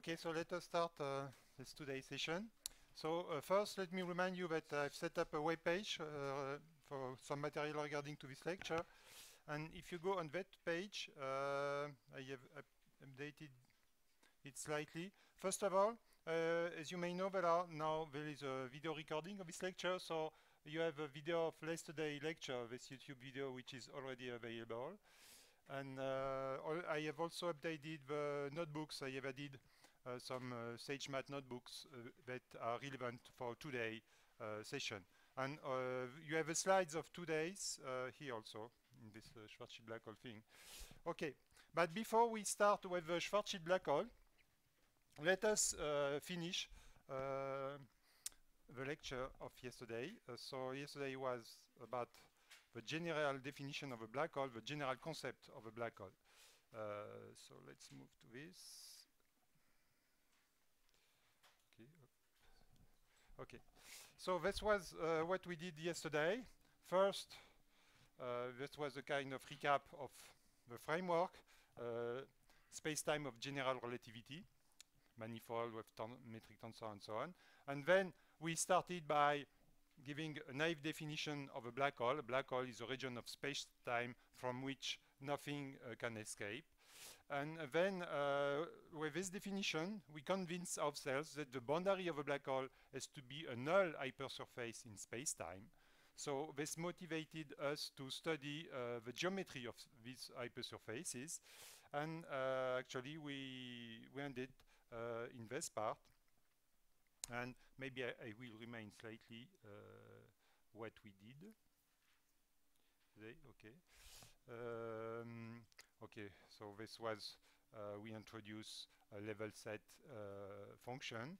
Okay, so let us start this today's session. So first, let me remind you that I've set up a web page for some material regarding to this lecture. And if you go on that page, I have updated it slightly. First of all, as you may know, there is a video recording of this lecture. So you have a video of yesterday lecture, this YouTube video, which is already available. And I have also updated the notebooks. I have added some SageMath notebooks that are relevant for today's session. And you have the slides of today's here also in this Schwarzschild black hole thing. Okay, but before we start with the Schwarzschild black hole, let us finish the lecture of yesterday. So yesterday was about the general definition of a black hole, the general concept of a black hole. So let's move to this. Okay. So this was what we did yesterday. First, this was a kind of recap of the framework, space-time of general relativity, manifold with metric tensor and so on. And then we started by giving a naive definition of a black hole. A black hole is a region of space-time from which nothing can escape. And then with this definition, we convince ourselves that the boundary of a black hole has to be a null hypersurface in space-time. So this motivated us to study the geometry of these hypersurfaces. And actually, we ended in this part. And maybe I will remain slightly what we did. Okay. Okay, so this was, we introduced a level set function,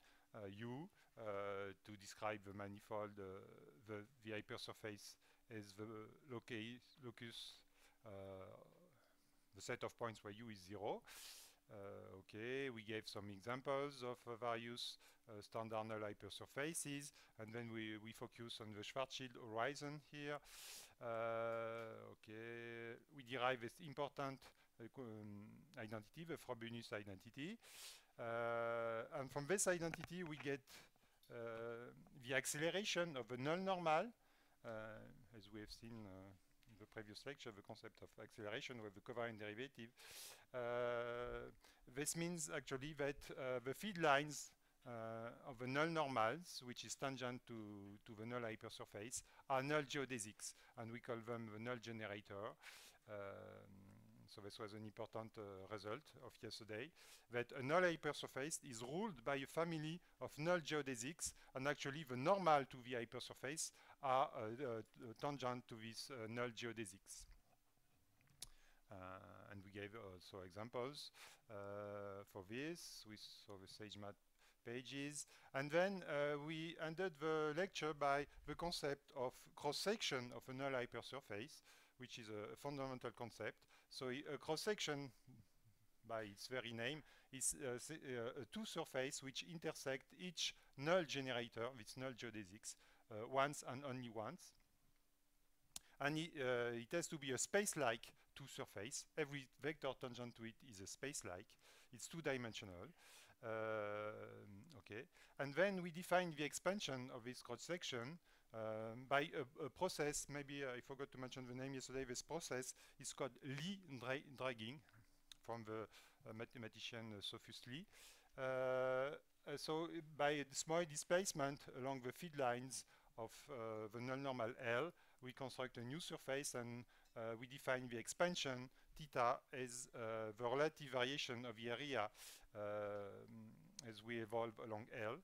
U, to describe the manifold, the hypersurface as the locus, the set of points where U is 0. Okay, we gave some examples of various standard null hypersurfaces, and then we focus on the Schwarzschild horizon here. Okay, we derive this important identity, the Frobenius identity. And from this identity, we get the acceleration of the null normal, as we have seen in the previous lecture, the concept of acceleration with the covariant derivative. This means actually that the feed lines of the null normals, which is tangent to the null hypersurface, are null geodesics, and we call them the null generator. So this was an important result of yesterday, that a null hypersurface is ruled by a family of null geodesics, and actually the normal to the hypersurface are tangent to these null geodesics. And we gave also examples for this. We saw the SageMath pages. And then we ended the lecture by the concept of cross-section of a null hypersurface, which is a fundamental concept. So a cross-section, by its very name, is a two surface which intersect each null generator, its null geodesics, once and only once. And it has to be a space-like two surface. Every vector tangent to it is a space-like. It's two-dimensional. Okay. And then we define the expansion of this cross-section by a process. Maybe I forgot to mention the name yesterday. This process is called Lie dragging, from the mathematician Sophus Lie. So by small displacement along the feed lines of the null normal L, we construct a new surface, and we define the expansion theta as the relative variation of the area as we evolve along L.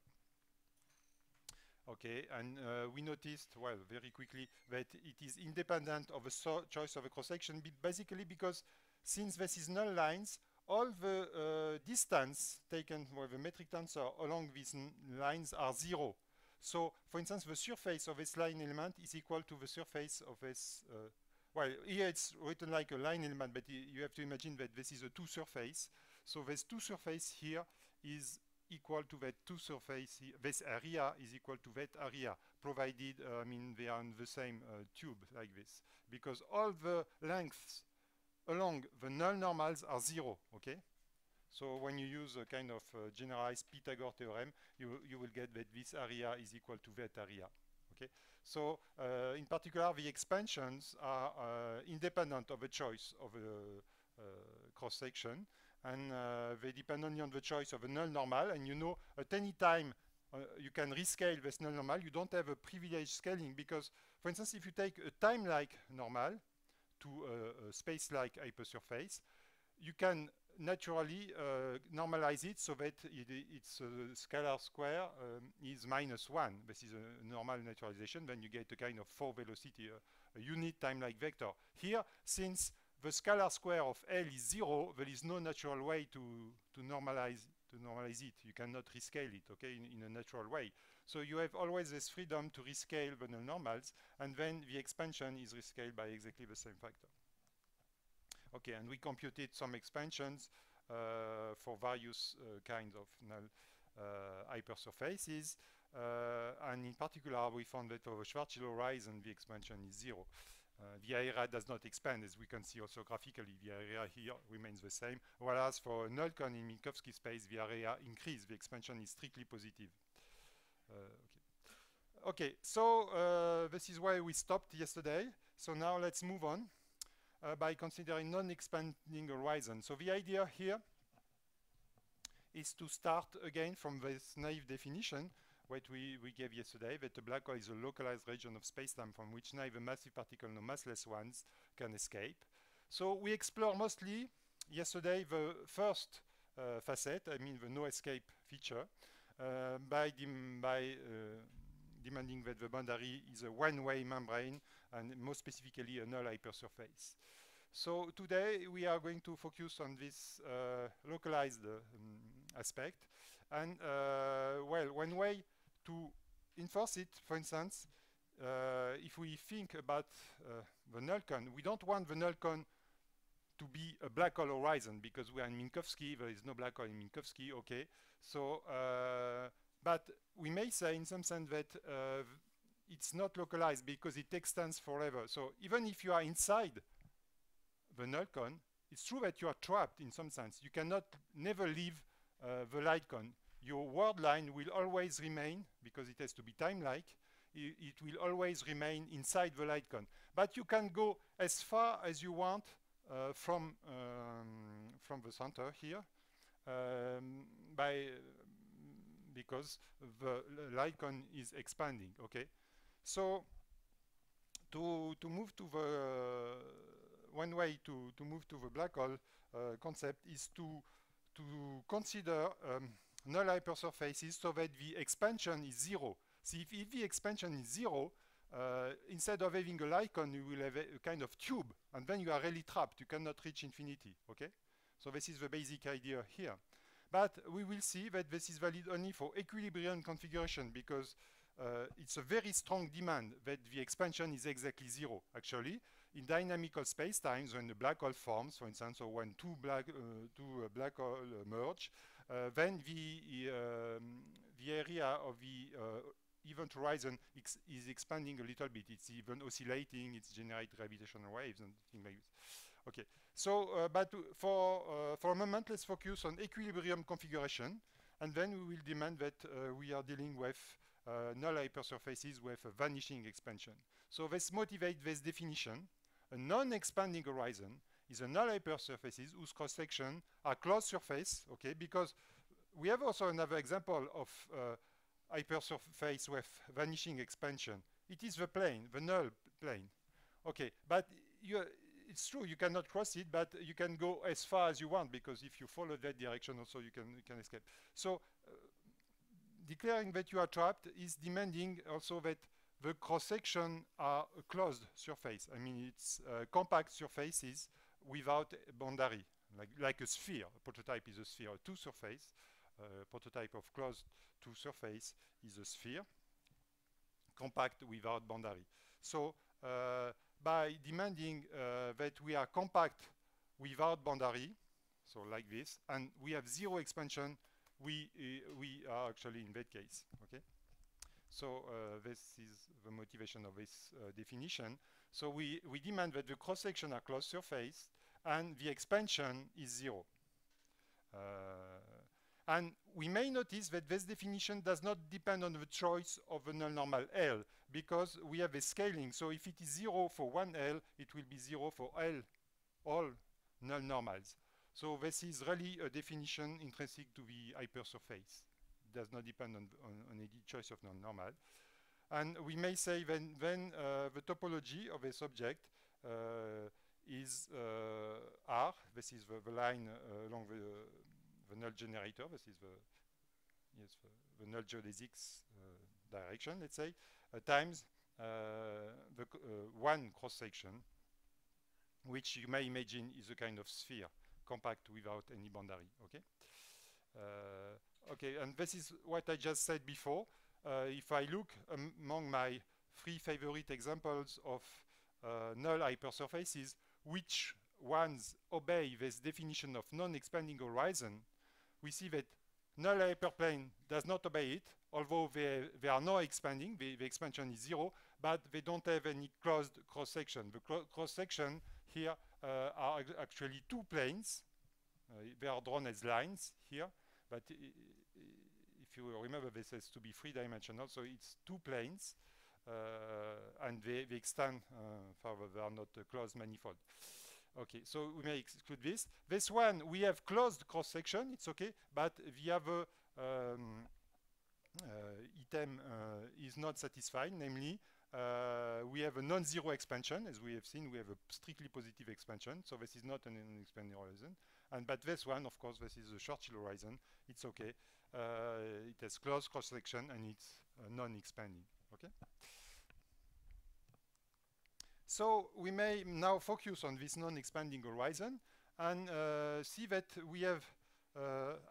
Okay, and we noticed, well, very quickly, that it is independent of the choice of a cross-section, basically because since this is null lines, all the distance taken with a metric tensor along these lines are 0. So, for instance, the surface of this line element is equal to the surface of this, well, here it's written like a line element, but you have to imagine that this is a two surface. So this two surface here is equal to that two surface, this area is equal to that area, provided, I mean, they are on the same tube like this, because all the lengths along the null normals are 0, okay? So when you use a kind of generalized Pythagore theorem, you will get that this area is equal to that area. Okay. So in particular, the expansions are independent of the choice of a cross section, and they depend only on the choice of a null normal. And you know, at any time you can rescale this null normal. You don't have a privileged scaling because, for instance, if you take a time-like normal to a space-like hypersurface, you can naturally normalize it so that its scalar square is -1. This is a normal naturalization. Then you get a kind of 4 velocity, a unit time-like vector. Here, since the scalar square of L is 0, there is no natural way to normalize it. You cannot rescale it, okay, in a natural way. So you have always this freedom to rescale the null normals, and then the expansion is rescaled by exactly the same factor. Okay, and we computed some expansions for various kinds of null hypersurfaces. And in particular, we found that for the Schwarzschild horizon, the expansion is 0. The area does not expand, as we can see also graphically. The area here remains the same, whereas for a null cone in Minkowski space, the area increases. The expansion is strictly positive. Okay, so this is where we stopped yesterday. So now let's move on by considering non-expanding horizon. So the idea here is to start again from this naive definition what we gave yesterday, that a black hole is a localized region of spacetime from which neither massive particle nor massless ones can escape. So we explore mostly yesterday the first facet, I mean the no escape feature, by demanding that the boundary is a one-way membrane and more specifically a null hypersurface. So today we are going to focus on this localized aspect. And well, one way to enforce it, for instance, if we think about the null cone, we don't want the null cone to be a black hole horizon because we are in Minkowski. There is no black hole in Minkowski. Okay, so but we may say in some sense that it's not localized because it extends forever. So even if you are inside the null cone, it's true that you are trapped in some sense. You cannot never leave the light cone. Your word line will always remain, because it has to be time-like, it will always remain inside the light cone. But you can go as far as you want from the center here because the light cone is expanding, okay? So to move to the one way to move to the black hole concept is to consider null hypersurfaces so that the expansion is 0. See, if the expansion is 0, instead of having a light cone, you will have a kind of tube, and then you are really trapped. You cannot reach infinity, okay? So this is the basic idea here. But we will see that this is valid only for equilibrium configuration because it's a very strong demand that the expansion is exactly 0, actually. In dynamical spacetimes, when the black hole forms, for instance, or when two black hole merge, then the area of the event horizon is expanding a little bit. It's even oscillating. It's generating gravitational waves and things like this. Okay. So, but for a moment, let's focus on equilibrium configuration, and then we will demand that we are dealing with null hypersurfaces with a vanishing expansion. So this motivates this definition. A non-expanding horizon is a null hypersurfaces whose cross-section are closed surface, okay, because we have also another example of hypersurface with vanishing expansion. It is the plane, the null plane. Okay, but it's true, you cannot cross it, but you can go as far as you want because if you follow that direction also you can escape. So declaring that you are trapped is demanding also that the cross-section are a closed surface. I mean, it's compact surfaces without a boundary, like a sphere. A prototype is a sphere. A two-surface prototype of closed two-surface is a sphere, compact without boundary. So by demanding that we are compact without boundary, so like this, and we have 0 expansion, we are actually in that case, okay? So this is the motivation of this definition. So we demand that the cross-section are closed surface and the expansion is 0. And we may notice that this definition does not depend on the choice of a null normal L, because we have a scaling. So if it is 0 for one L, it will be 0 for L, all null normals. So this is really a definition intrinsic to the hypersurface. It does not depend on any choice of null normal. And we may say then the topology of this object is R. This is the line along the null generator. This is the null geodesics direction, let's say, times the one cross section, which you may imagine is a kind of sphere, compact without any boundary. Okay. Okay, and this is what I just said before. If I look among my three favorite examples of null hypersurfaces, which ones obey this definition of non-expanding horizon, we see that null hyperplane does not obey it, although they are not expanding, the expansion is 0, but they don't have any closed cross-section. The cross-section here are actually two planes. They are drawn as lines here, but if you remember, this has to be three-dimensional, so it's two planes, and they extend further. They are not a closed manifold. Okay, so we may exclude this. This one, we have closed cross-section, it's okay, but the other item is not satisfied, namely, we have a non-zero expansion. As we have seen, we have a strictly positive expansion, so this is not an expanding horizon. But this one, of course, this is a Schwarzschild horizon. It's okay. It has closed cross-section and it's non-expanding. Okay. So we may now focus on this non-expanding horizon and see that we have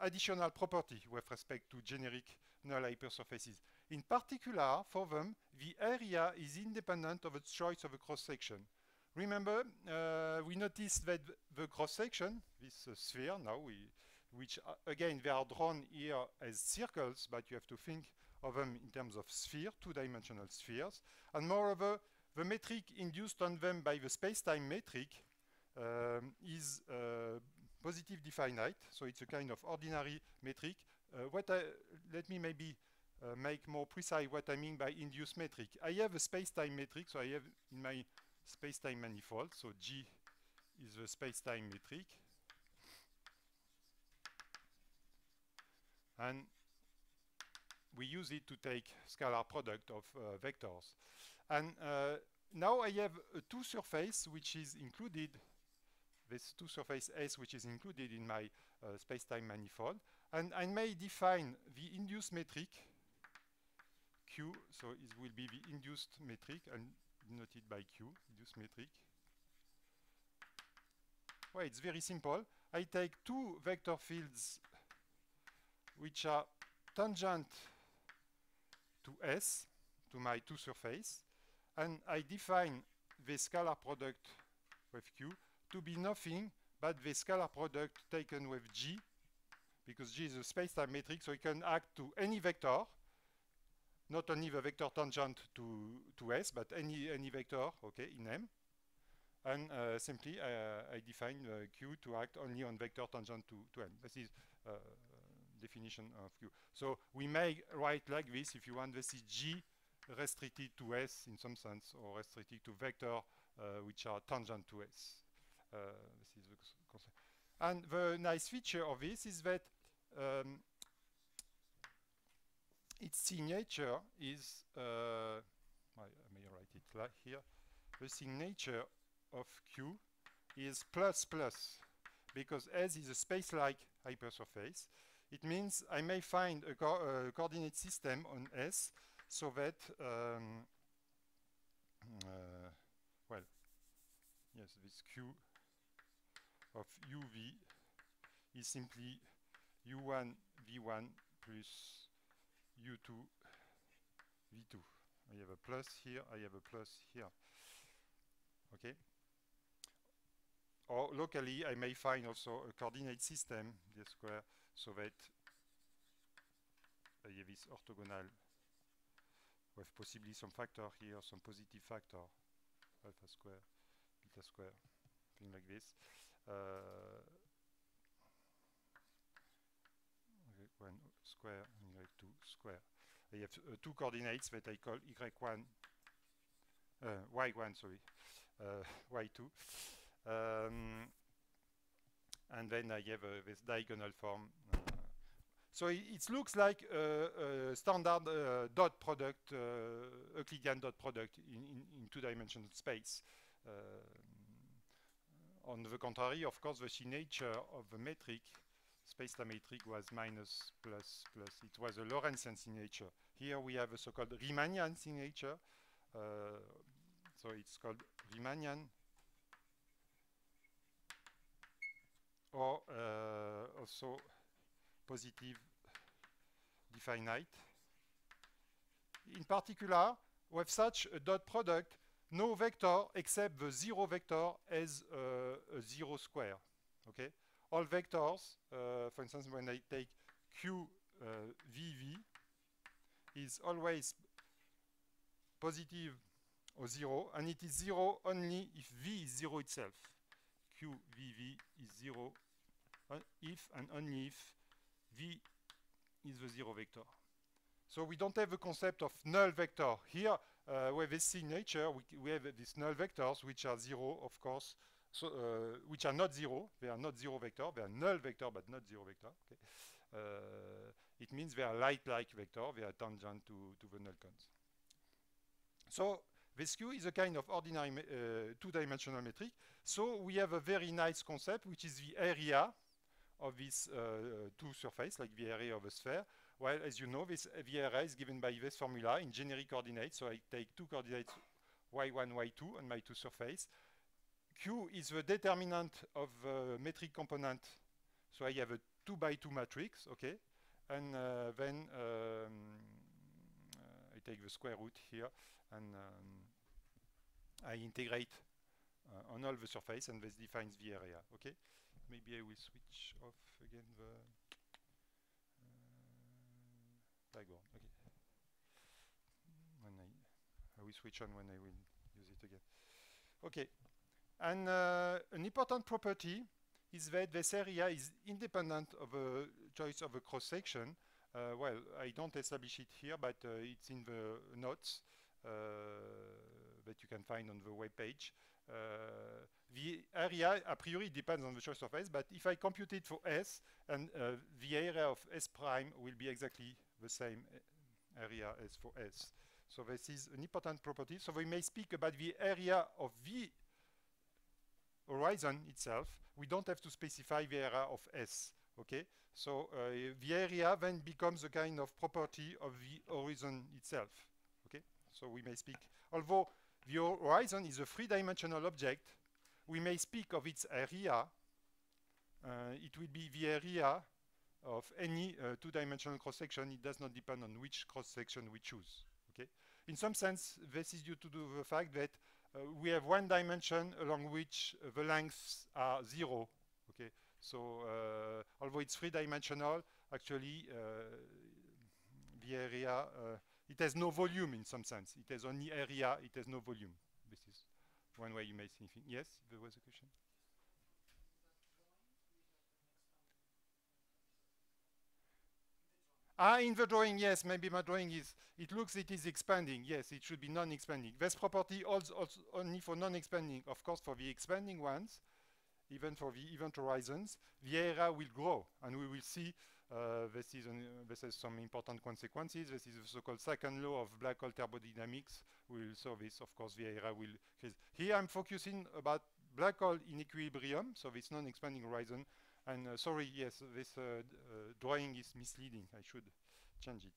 additional property with respect to generic null hypersurfaces. In particular, for them, the area is independent of the choice of a cross-section. Remember, we noticed that the cross-section, this sphere now, which again, they are drawn here as circles, but you have to think of them in terms of sphere, two-dimensional spheres. And moreover, the metric induced on them by the space-time metric is positive definite, so it's a kind of ordinary metric. Let me maybe make more precise what I mean by induced metric. I have a space-time metric, so I have in my space-time manifold, so G is the space-time metric. And we use it to take scalar product of vectors. And now I have a two surface which is included, this two surface S which is included in my space-time manifold. And I may define the induced metric Q, so it will be the induced metric and denoted by Q, induced metric. Well, it's very simple. I take two vector fields which are tangent to S, to my two surface, and I define the scalar product with Q to be nothing but the scalar product taken with G, because G is a space-time metric, so it can act to any vector, not only the vector tangent to S, but any vector, okay, in M. And simply, I define Q to act only on vector tangent to M. This is definition of Q. So we may write like this, if you want, this is G restricted to S in some sense, or restricted to vector which are tangent to S. This is the concept. And the nice feature of this is that its signature is, I may write it like here, the signature of Q is plus plus, because S is a space-like hypersurface. It means I may find a coordinate system on S so that, well, yes, this Q of UV is simply U1 V1 plus U2 V2. I have a plus here, I have a plus here. Okay? Or locally, I may find also a coordinate system, d square, so that I have this orthogonal with possibly some factor here, some positive factor, alpha square, beta square, thing like this. y1 square and y2 square. I have two coordinates that I call y1, y1, sorry, y2. And then I have this diagonal form. So it looks like a standard dot product, Euclidean dot product in two-dimensional space. On the contrary, of course, the signature of the metric, space-time metric, was minus, plus, plus. It was a Lorentzian signature. Here we have a so-called Riemannian signature. So it's called Riemannian, or also positive definite. In particular, we have such a dot product, no vector except the zero vector has a zero square. Okay, all vectors, for instance, when I take Q VV, is always positive or zero, and it is zero only if V is zero itself. Q VV is zero if and only if V is the zero vector. So we don't have the concept of null vector. Here, with this signature, we have these null vectors, which are zero, of course, so, which are not zero. They are not zero vector. They are null vector, but not zero vector. Okay. It means they are light-like vector. They are tangent to the null cones. So this Q is a kind of ordinary two-dimensional metric. So we have a very nice concept, which is the area of these two surfaces, like the area of a sphere. Well, as you know, the area is given by this formula in generic coordinates. So I take two coordinates, y1, y2, on my two surface. Q is the determinant of the metric component. So I have a 2 by 2 matrix, okay? And then I take the square root here, and I integrate on all the surface, and this defines the area, okay? Maybe I will switch off again the background, okay. When I will switch on when I will use it again. Okay, and an important property is that this area is independent of a choice of a cross-section. Well, I don't establish it here, but it's in the notes that you can find on the web page. The area, a priori, depends on the choice of S, but if I compute it for S, and the area of S prime will be exactly the same area as for S. So this is an important property. So we may speak about the area of the horizon itself. We don't have to specify the area of S, okay? So the area then becomes a kind of property of the horizon itself, okay? So we may speak, although the horizon is a three-dimensional object, we may speak of its area. It will be the area of any two-dimensional cross-section. It does not depend on which cross-section we choose, okay? In some sense, this is due to the fact that we have one dimension along which the lengths are zero, okay? So although it's three-dimensional, actually the area, it has no volume in some sense. It has only area, it has no volume. This is one way you may see anything. Yes, there was a question? In the drawing, yes, maybe my drawing is, it looks it is expanding. Yes, it should be non-expanding. This property holds also only for non-expanding. Of course, for the expanding ones, even for the event horizons, the area will grow, and we will see this has some important consequences. This is the so-called second law of black hole thermodynamics. We will solve this. Of course, the area will increase. Here I'm focusing about black hole in equilibrium, so this non-expanding horizon. And sorry, yes, this drawing is misleading. I should change it.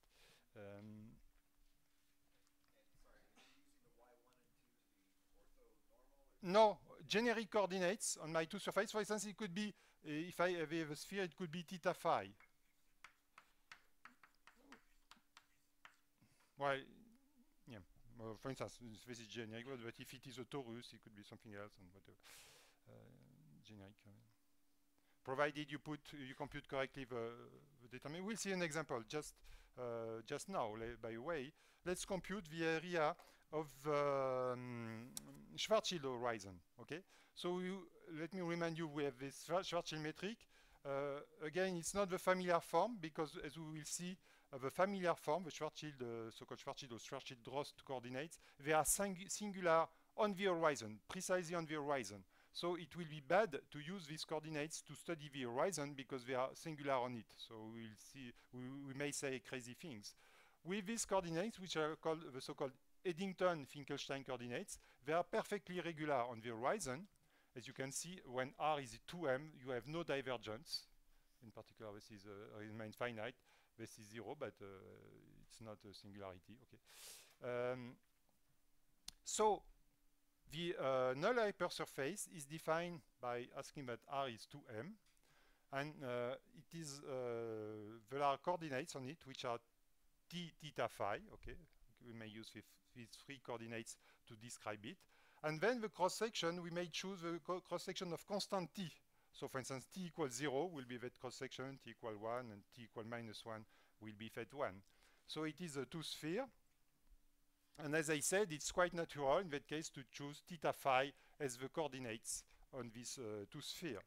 No, generic coordinates on my two surfaces. For instance, it could be, if I have a sphere, it could be theta phi. Well, yeah. Well, for instance, this is generic, but if it is a torus, it could be something else and whatever. Generic. Provided you compute correctly the determinant. We'll see an example just now. By the way, let's compute the area of Schwarzschild horizon. Okay. So let me remind you, we have this Schwarzschild metric. Again, it's not the familiar form because, as we will see, the familiar form, the Schwarzschild, so-called Schwarzschild or Schwarzschild-Drost coordinates, they are singular on the horizon, precisely on the horizon. So it will be bad to use these coordinates to study the horizon because they are singular on it. So we'll see, we may say crazy things. With these coordinates, which are called the so-called Eddington-Finkelstein coordinates, they are perfectly regular on the horizon. As you can see, when r is 2m, you have no divergence. In particular, this is remains finite. This is 0, but it's not a singularity. Okay. So the null hypersurface is defined by asking that r is 2m, and there are coordinates on it which are t, theta, phi. Okay, we may use these three coordinates to describe it. And then the cross-section, we may choose the cross-section of constant t. So for instance, t equals 0 will be that cross-section, t equal 1, and t equal -1 will be that 1. So it is a two-sphere. And as I said, it's quite natural in that case to choose theta phi as the coordinates on this two-sphere.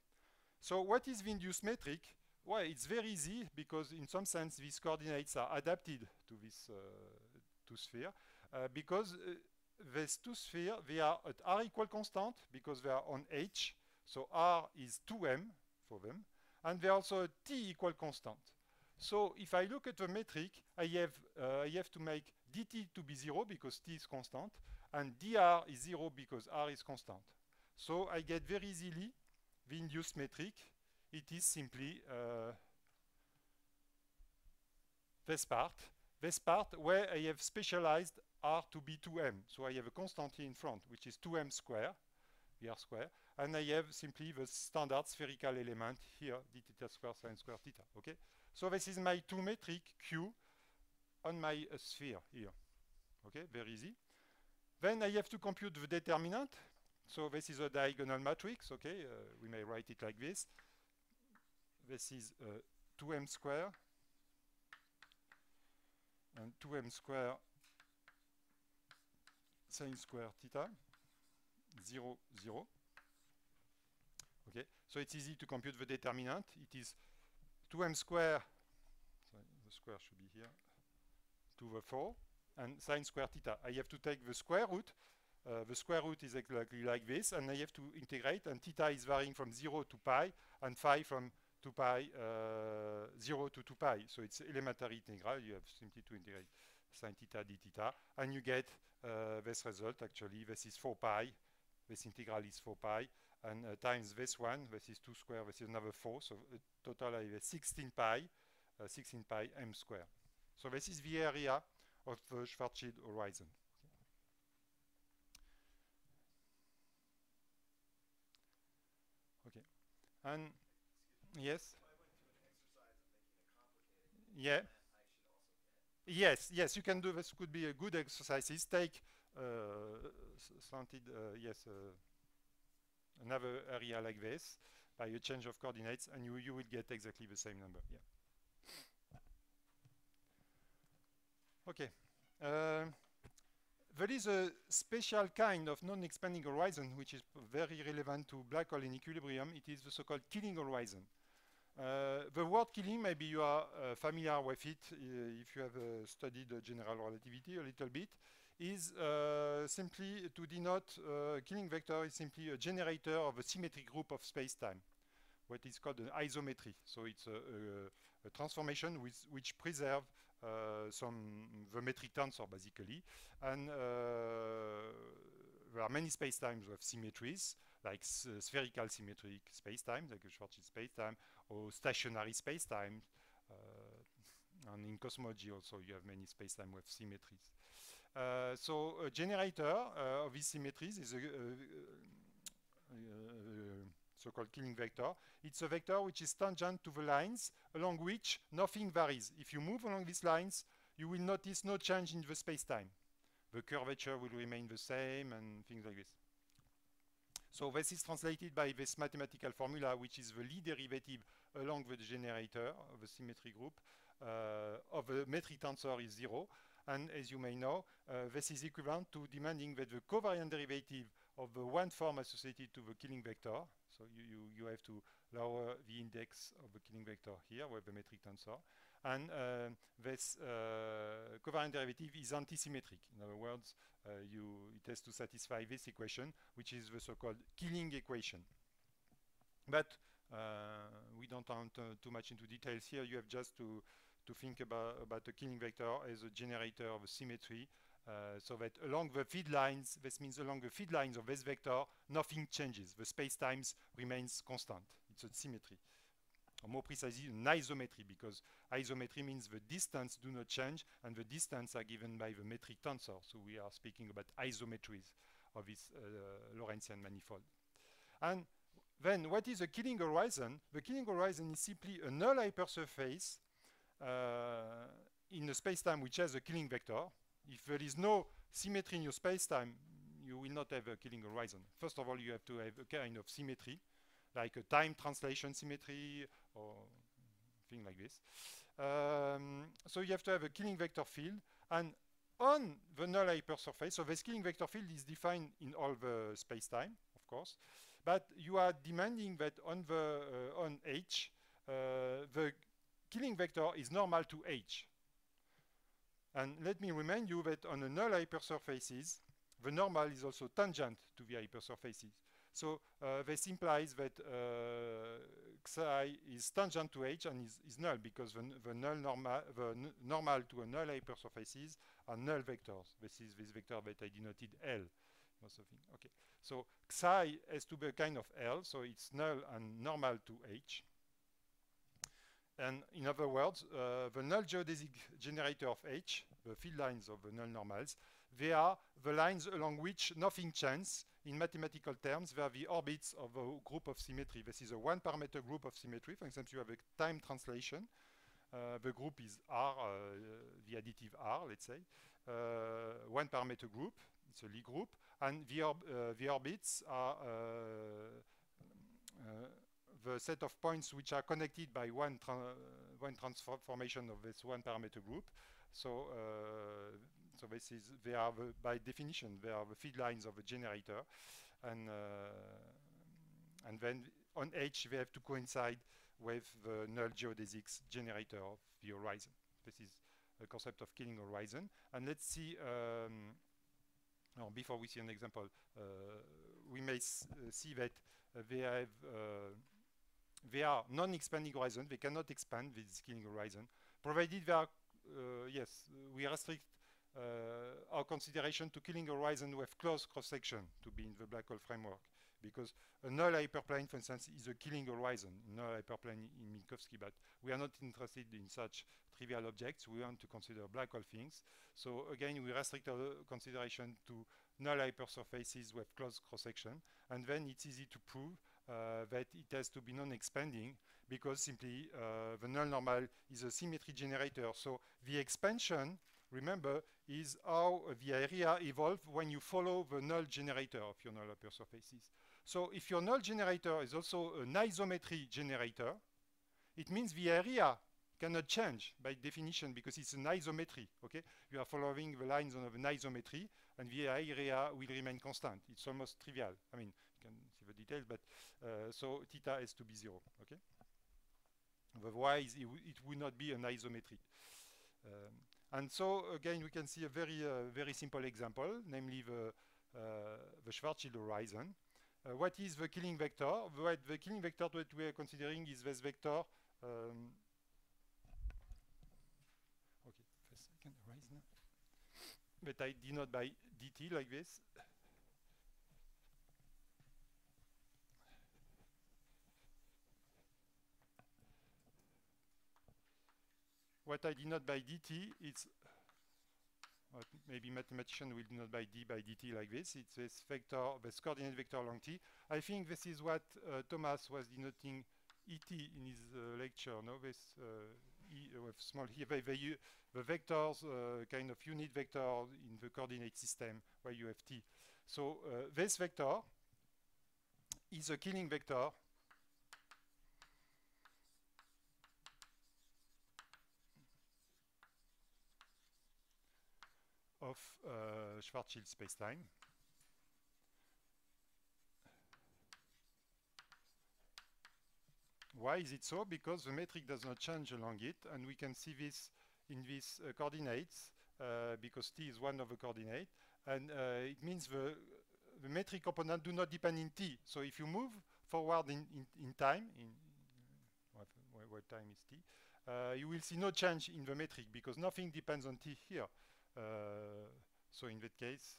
So what is the induced metric? Well, it's very easy because in some sense these coordinates are adapted to this two-sphere because these two-sphere, they are at r equal constant because they are on h. So r is 2m for them. And they are also at t equal constant. So if I look at the metric, I have to make dt to be 0 because t is constant, and dr is 0 because r is constant. So I get very easily the induced metric. It is simply this part where I have specialized r to be 2m. So I have a constant here in front, which is 2m square, the r square, and I have simply the standard spherical element here, d theta square sine square theta. Okay. So this is my two metric Q on my sphere here. Okay, very easy. Then I have to compute the determinant. So this is a diagonal matrix. Okay, we may write it like this. This is 2m square and 2m square sine square theta 0, 0. Okay, so it's easy to compute the determinant. It is 2m square, sorry, the square should be here, to the 4, and sine square theta. I have to take the square root. The square root is exactly like this, and I have to integrate, and theta is varying from 0 to pi, and phi from 2 pi, 0 to 2 pi. So it's elementary integral. You have simply to integrate sine theta d theta, and you get this result. Actually, this is 4 pi. This integral is 4 pi, and times this one, this is 2 square, this is another 4, so total I have 16 pi m square. So this is the area of the Schwarzschild horizon. Okay, and yes? Yeah. Yes, yes, you can do this. Could be a good exercises. Take slanted, yes, another area like this by a change of coordinates, and you will get exactly the same number. Yeah. Okay. There is a special kind of non-expanding horizon which is very relevant to black hole in equilibrium. It is the so-called killing horizon. The word killing, maybe you are familiar with it if you have studied general relativity a little bit, is simply to denote killing vector is simply a generator of a symmetric group of space-time, what is called an isometry. So it's a transformation which preserve the metric tensor basically, and there are many spacetimes with symmetries, like spherical symmetric spacetime, like a Schwarzschild spacetime, or stationary spacetime. And in cosmology also you have many spacetime with symmetries. So a generator of these symmetries is a so-called killing vector. It's a vector which is tangent to the lines along which nothing varies. If you move along these lines, you will notice no change in the space-time. The curvature will remain the same and things like this. So this is translated by this mathematical formula, which is the Lie derivative along the generator of the symmetry group of the metric tensor is 0. And as you may know, this is equivalent to demanding that the covariant derivative of the one form associated to the killing vector. So you have to lower the index of the killing vector here with the metric tensor. And this covariant derivative is antisymmetric. In other words, it has to satisfy this equation, which is the so-called killing equation. But we don't enter too much into details here. You have just to think about the killing vector as a generator of a symmetry, so that along the feed lines, this means along the feed lines of this vector, nothing changes. The space-times remains constant. It's a symmetry. Or more precisely, an isometry, because isometry means the distance do not change, and the distance are given by the metric tensor. So we are speaking about isometries of this Lorentzian manifold. And then what is a killing horizon? The killing horizon is simply a null hypersurface in a space-time which has a killing vector. If there is no symmetry in your space-time, you will not have a killing horizon. First of all, you have to have a kind of symmetry, like a time translation symmetry or thing like this. So you have to have a killing vector field, and on the null hypersurface, so this killing vector field is defined in all the space-time, of course, but you are demanding that on the on H, the killing vector is normal to H. And let me remind you that on the null hypersurfaces, the normal is also tangent to the hypersurfaces. So this implies that Xi is tangent to H and is null, because the normal to a null hypersurfaces are null vectors. This is this vector that I denoted L. Okay. So Xi has to be a kind of L, so it's null and normal to H. And in other words, the null geodesic generator of H, the field lines of the null normals, they are the lines along which nothing changes. In mathematical terms, they are the orbits of a group of symmetry. This is a one-parameter group of symmetry. For example, you have a time translation. The group is R, the additive R, let's say. One-parameter group. It's a Lie group. And the orbits are the set of points which are connected by one transformation of this one-parameter group. So so this is, they are by definition, they are the feed lines of a generator, and then on H they have to coincide with the null geodesics generator of the horizon. This is a concept of killing horizon. And let's see, before we see an example, we may see that they are non-expanding horizon. They cannot expand this killing horizon, provided they are, yes, we restrict our consideration to killing horizon with close cross-section to be in the black hole framework, because a null hyperplane, for instance, is a killing horizon, null hyperplane in Minkowski, but we are not interested in such trivial objects. We want to consider black hole things. So again, we restrict our consideration to null hypersurfaces with close cross-section, and then it's easy to prove that it has to be non-expanding, because simply the null normal is a symmetry generator. So the expansion, remember, is how the area evolves when you follow the null generator of your null hypersurfaces. So if your null generator is also an isometry generator, it means the area cannot change by definition, because it's an isometry. Okay, you are following the lines of an isometry, and the area will remain constant. It's almost trivial. I mean, you can see the details, but so theta has to be 0. Okay, otherwise it would not be an isometry. And so again, we can see a very simple example, namely the Schwarzschild horizon. What is the killing vector? The killing vector that we are considering is this vector. Okay, first I can erase now. But I denote by dt like this. What I denote by dt, it's what maybe mathematician will denote by d by dt like this. It's this vector, this coordinate vector along t. I think this is what Thomas was denoting et in his lecture. No, this e with small here. The vectors, kind of unit vector in the coordinate system where you have t. So this vector is a killing vector of Schwarzschild spacetime. Why is it so? Because the metric does not change along it, and we can see this in these coordinates because t is one of the coordinate, and it means the metric component do not depend in t. So if you move forward in time, what time is t, you will see no change in the metric because nothing depends on t here. So in that case,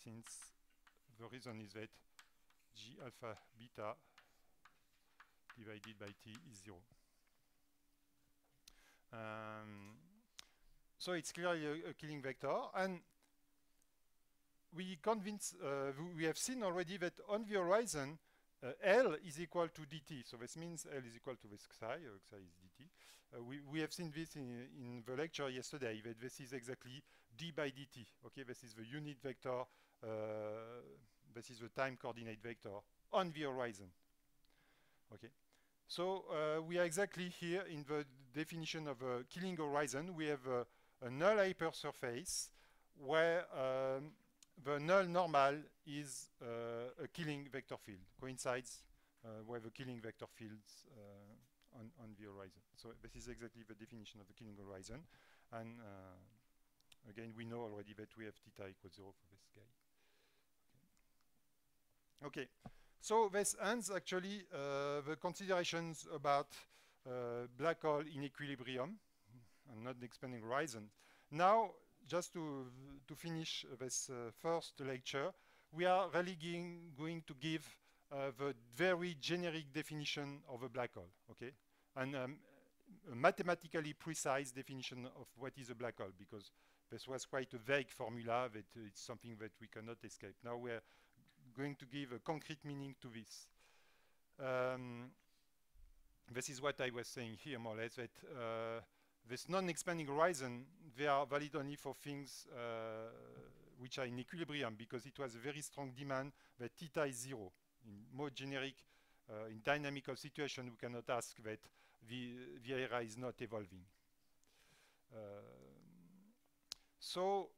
since the reason is that g alpha beta divided by t is 0. So it's clearly a killing vector, and we have seen already that on the horizon L is equal to dt. So this means L is equal to this psi is dt. We have seen this in the lecture yesterday, that this is exactly d by dt. Okay, this is the unit vector, this is the time coordinate vector on the horizon. Okay, so we are exactly here in the definition of a killing horizon. We have a null hypersurface where the null normal is a killing vector field, coincides with the killing vector fields on the horizon. So this is exactly the definition of the killing horizon. And again, we know already that we have theta equals 0 for this guy. Okay, so this ends actually the considerations about black hole in equilibrium and not the expanding horizon. Now, just to finish this first lecture, we are really going to give the very generic definition of a black hole, okay? And a mathematically precise definition of what is a black hole, because this was quite a vague formula that it's something that we cannot escape. Now we're going to give a concrete meaning to this. This is what I was saying here, more or less, that this non-expanding horizon, they are valid only for things which are in equilibrium, because it was a very strong demand that theta is 0. In more generic, in dynamical situation, we cannot ask that the area is not evolving. So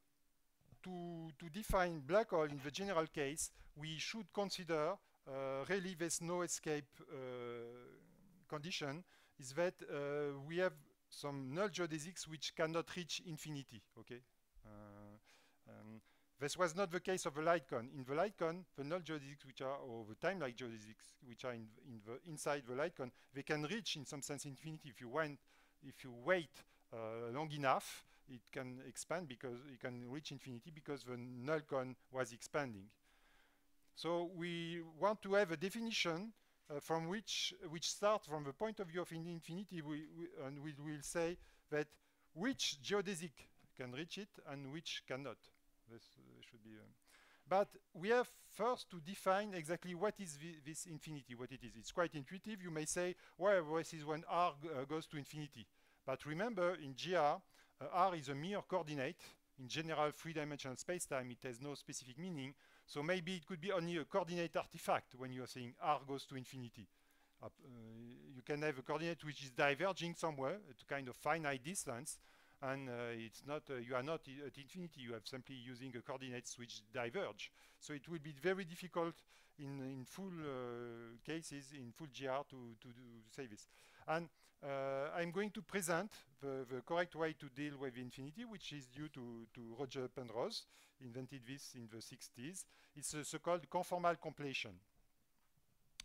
to define black hole in the general case, we should consider really this no escape condition, is that we have some null geodesics which cannot reach infinity, okay? This was not the case of the light cone. In the light cone, the null geodesics which are, or the time-like geodesics which are inside the light cone, they can reach in some sense infinity. If you wait long enough, it can expand because it can reach infinity because the null cone was expanding. So we want to have a definition from which starts from the point of view of infinity, and we will say that which geodesic can reach it and which cannot. This should be. But we have first to define exactly what is this infinity, what it is. It's quite intuitive. You may say, well, this is when r goes to infinity. But remember, in GR, r is a mere coordinate. In general three-dimensional space-time, it has no specific meaning. So maybe it could be only a coordinate artifact when you are saying r goes to infinity. You can have a coordinate which is diverging somewhere at a kind of finite distance, and it's not you are not at infinity. You are simply using a coordinates which diverge. So it will be very difficult in full cases, in full GR, to say this. And I'm going to present the correct way to deal with infinity, which is due to Roger Penrose, invented this in the 60s. It's a so-called conformal completion.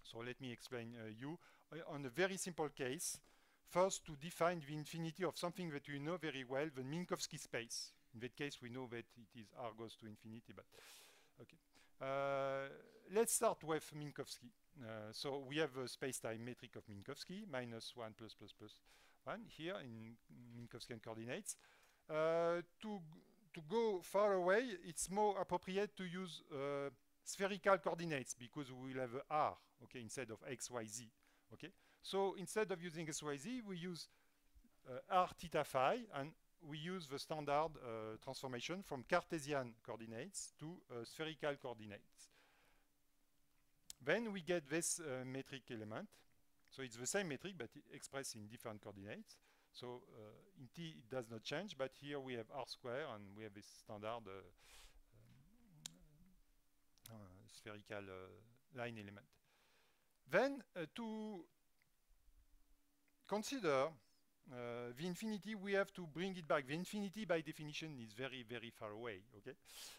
So let me explain you on a very simple case. First, to define the infinity of something that we know very well, the Minkowski space. In that case, we know that it is r goes to infinity, but okay. Let's start with Minkowski. So we have a space-time metric of Minkowski, -1 +++1 here in Minkowskian coordinates. To go far away, it's more appropriate to use spherical coordinates because we will have r, okay, instead of x, y, z, okay. So instead of using x, y, z, we use r theta phi, and we use the standard transformation from Cartesian coordinates to spherical coordinates. Then we get this metric element. So it's the same metric, but expressed in different coordinates. So in t, it does not change, but here we have r square, and we have this standard spherical line element. Then to consider the infinity, we have to bring it back. The infinity, by definition, is very, very far away, okay?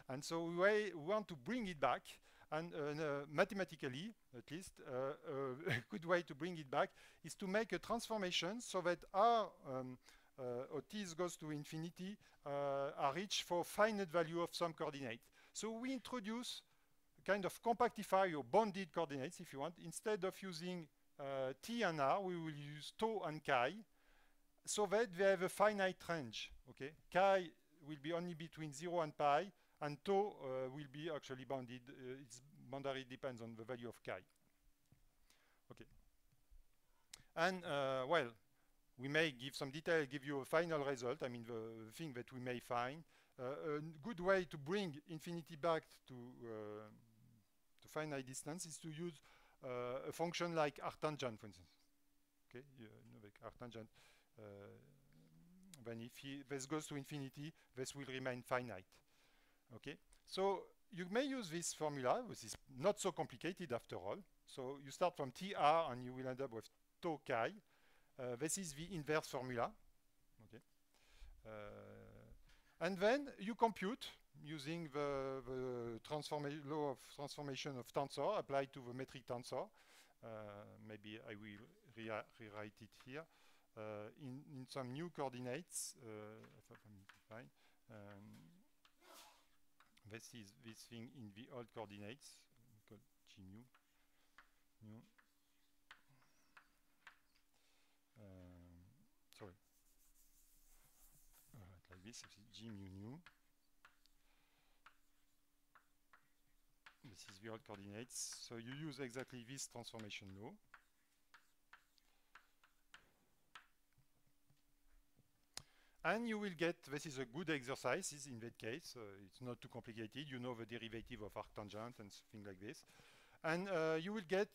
And so we want to bring it back, and mathematically, at least, a good way to bring it back is to make a transformation so that our t goes to infinity are reached for finite value of some coordinate. So we introduce a kind of compactifier or bonded coordinates, if you want. Instead of using t and r, we will use tau and chi, so that they have a finite range. Okay, chi will be only between 0 and pi, and tau will be actually bounded. Its boundary depends on the value of chi. Okay, and well, we may give some detail, give you a final result. I mean, the thing that we may find. A good way to bring infinity back to finite distance is to use a function like arctangent, for instance. Okay, you know, like arctangent. When if this goes to infinity, this will remain finite. Okay, so you may use this formula, which is not so complicated after all. So you start from TR and you will end up with tau chi. This is the inverse formula. Okay, and then you compute using the law of transformation of tensor applied to the metric tensor. Maybe I will rewrite it here. In some new coordinates, this is this thing in the old coordinates called g mu. Sorry, like this, g mu nu. This is the old coordinates. So you use exactly this transformation law. And you will get, this is a good exercise in that case. It's not too complicated. You know the derivative of arctangent and something like this. And you will get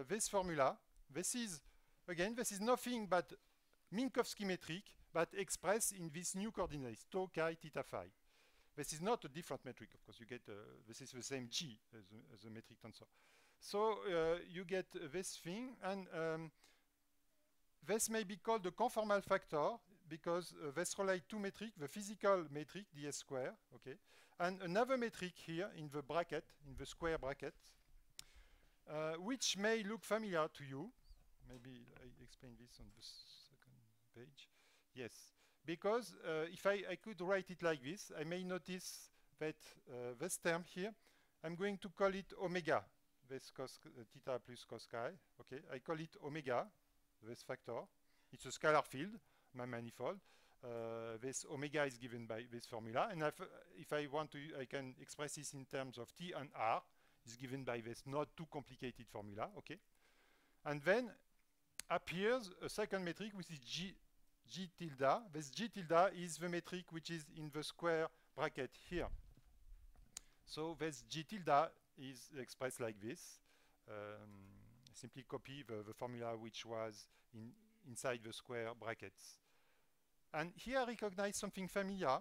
this formula. This is, again, this is nothing but Minkowski metric, but expressed in this new coordinates, tau, chi, theta, phi. This is not a different metric, of course. You get, this is the same g as a metric tensor. So you get this thing, and this may be called the conformal factor, because this relate two metric, the physical metric, ds square, okay, and another metric here in the bracket, in the square bracket, which may look familiar to you. Maybe I explain this on the second page. Yes, because if I could write it like this, I may notice that this term here, I'm going to call it omega, this cos theta plus cos chi. Okay, I call it omega, this factor. It's a scalar field, my manifold. This omega is given by this formula, and if I want to, I can express this in terms of t and r. Is given by this not too complicated formula. Okay, and then appears a second metric, which is g tilde. This g tilde is the metric which is in the square bracket here. So this g tilde is expressed like this. Simply copy the formula which was inside the square brackets. And here I recognize something familiar,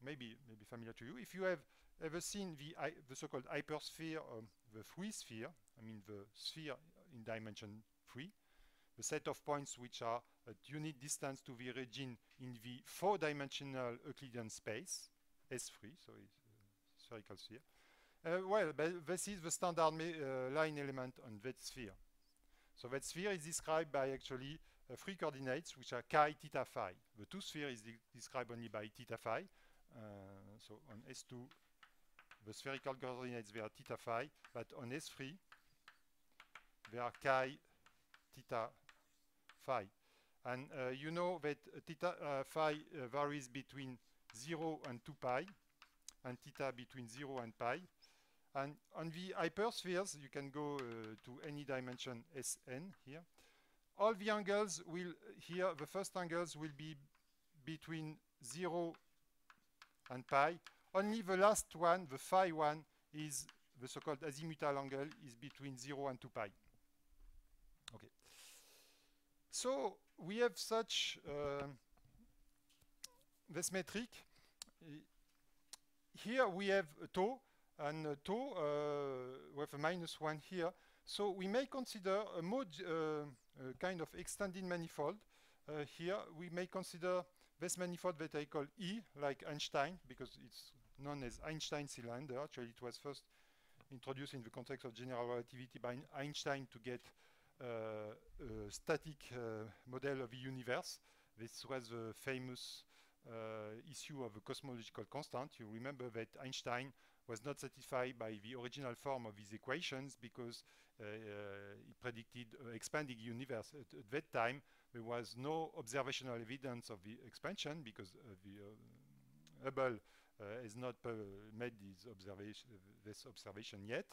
maybe familiar to you. If you have ever seen the so-called hypersphere, the free sphere, I mean the sphere in dimension 3, the set of points which are at unit distance to the origin in the 4-dimensional Euclidean space, S3, so it's a spherical sphere. Well, this is the standard line element on that sphere. So that sphere is described by actually 3 coordinates, which are chi, theta, phi. The 2 sphere is described only by theta, phi. So on S2, the spherical coordinates, they are theta, phi, but on S3, they are chi, theta, phi. And you know that theta, phi varies between 0 and 2 pi, and theta between 0 and pi. And on the hyperspheres, you can go to any dimension Sn here. All the angles will, here, the first angles will be between 0 and pi. Only the last one, the phi one, is the so-called azimuthal angle, is between 0 and 2 pi. Okay. So we have such this metric. Here we have tau, and tau with a -1 here. So we may consider a more kind of extended manifold. Here we may consider this manifold that I call E, like Einstein, because it's known as Einstein cylinder. Actually, it was first introduced in the context of general relativity by Einstein to get a static model of the universe. This was the famous issue of the cosmological constant. You remember that Einstein was not satisfied by the original form of his equations because he predicted expanding universe. At that time, there was no observational evidence of the expansion because Hubble has not made this observation yet.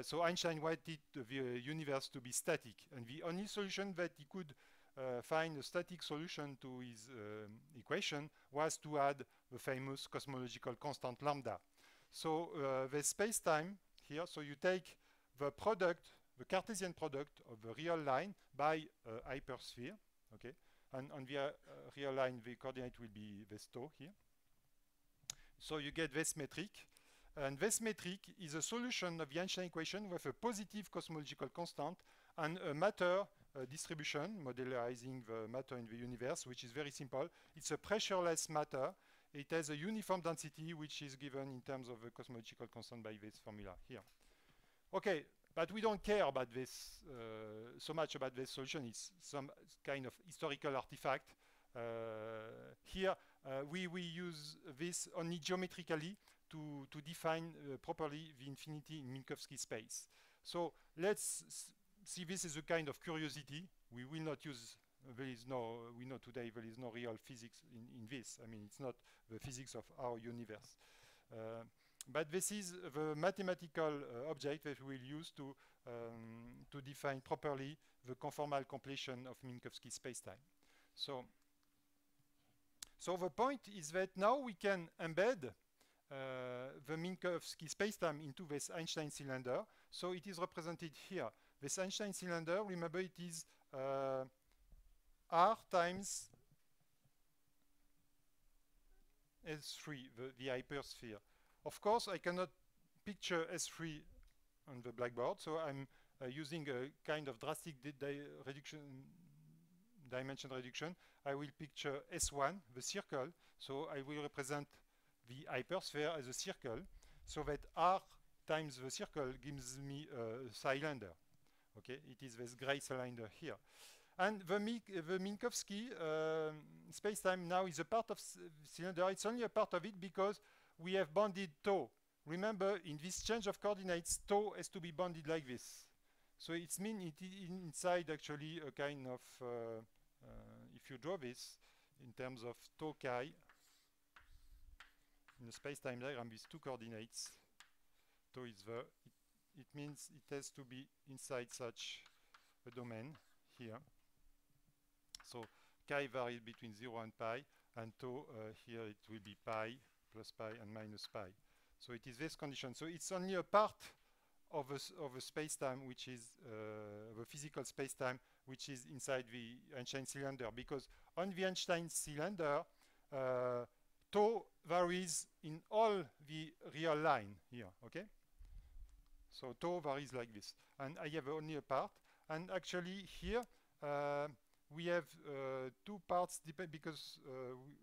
So Einstein wanted the universe to be static, and the only solution that he could find a static solution to his equation was to add the famous cosmological constant lambda. So the space-time here, so you take the product, the Cartesian product of the real line by a hypersphere, okay? And on the real line, the coordinate will be this tau here. So you get this metric, and this metric is a solution of the Einstein equation with a positive cosmological constant and a matter distribution, modularizing the matter in the universe, which is very simple. It's a pressureless matter. It has a uniform density, which is given in terms of a cosmological constant by this formula here. Okay, but we don't care about this so much about this solution. It's some kind of historical artifact. Here, we use this only geometrically to define properly the infinity in Minkowski space. So let's see this as a kind of curiosity. We will not use, we know today there is no real physics in this. I mean, it's not the physics of our universe. But this is the mathematical object that we will use to define properly the conformal completion of Minkowski spacetime. So the point is that now we can embed the Minkowski spacetime into this Einstein cylinder. So it is represented here. This Einstein cylinder, remember, it is R times S3, the hypersphere. Of course, I cannot picture S3 on the blackboard, so I'm using a kind of drastic dimension reduction. I will picture S1, the circle, so I will represent the hypersphere as a circle, so that R times the circle gives me a cylinder. Okay, it is this gray cylinder here. And the Minkowski spacetime now is a part of cylinder. It's only a part of it because we have bounded tau. Remember, in this change of coordinates, tau has to be bounded like this. So it means it is inside actually a kind of, if you draw this in terms of tau chi, in the space-time diagram with two coordinates, tau is there. It means it has to be inside such a domain here. So chi varies between 0 and pi, and tau here it will be pi, plus pi, and minus pi. So it is this condition. So it's only a part of a space-time, which is the physical space-time, which is inside the Einstein cylinder. Because on the Einstein cylinder, tau varies in all the real line here, okay? So tau varies like this. And I have only a part. And actually here, we have two parts because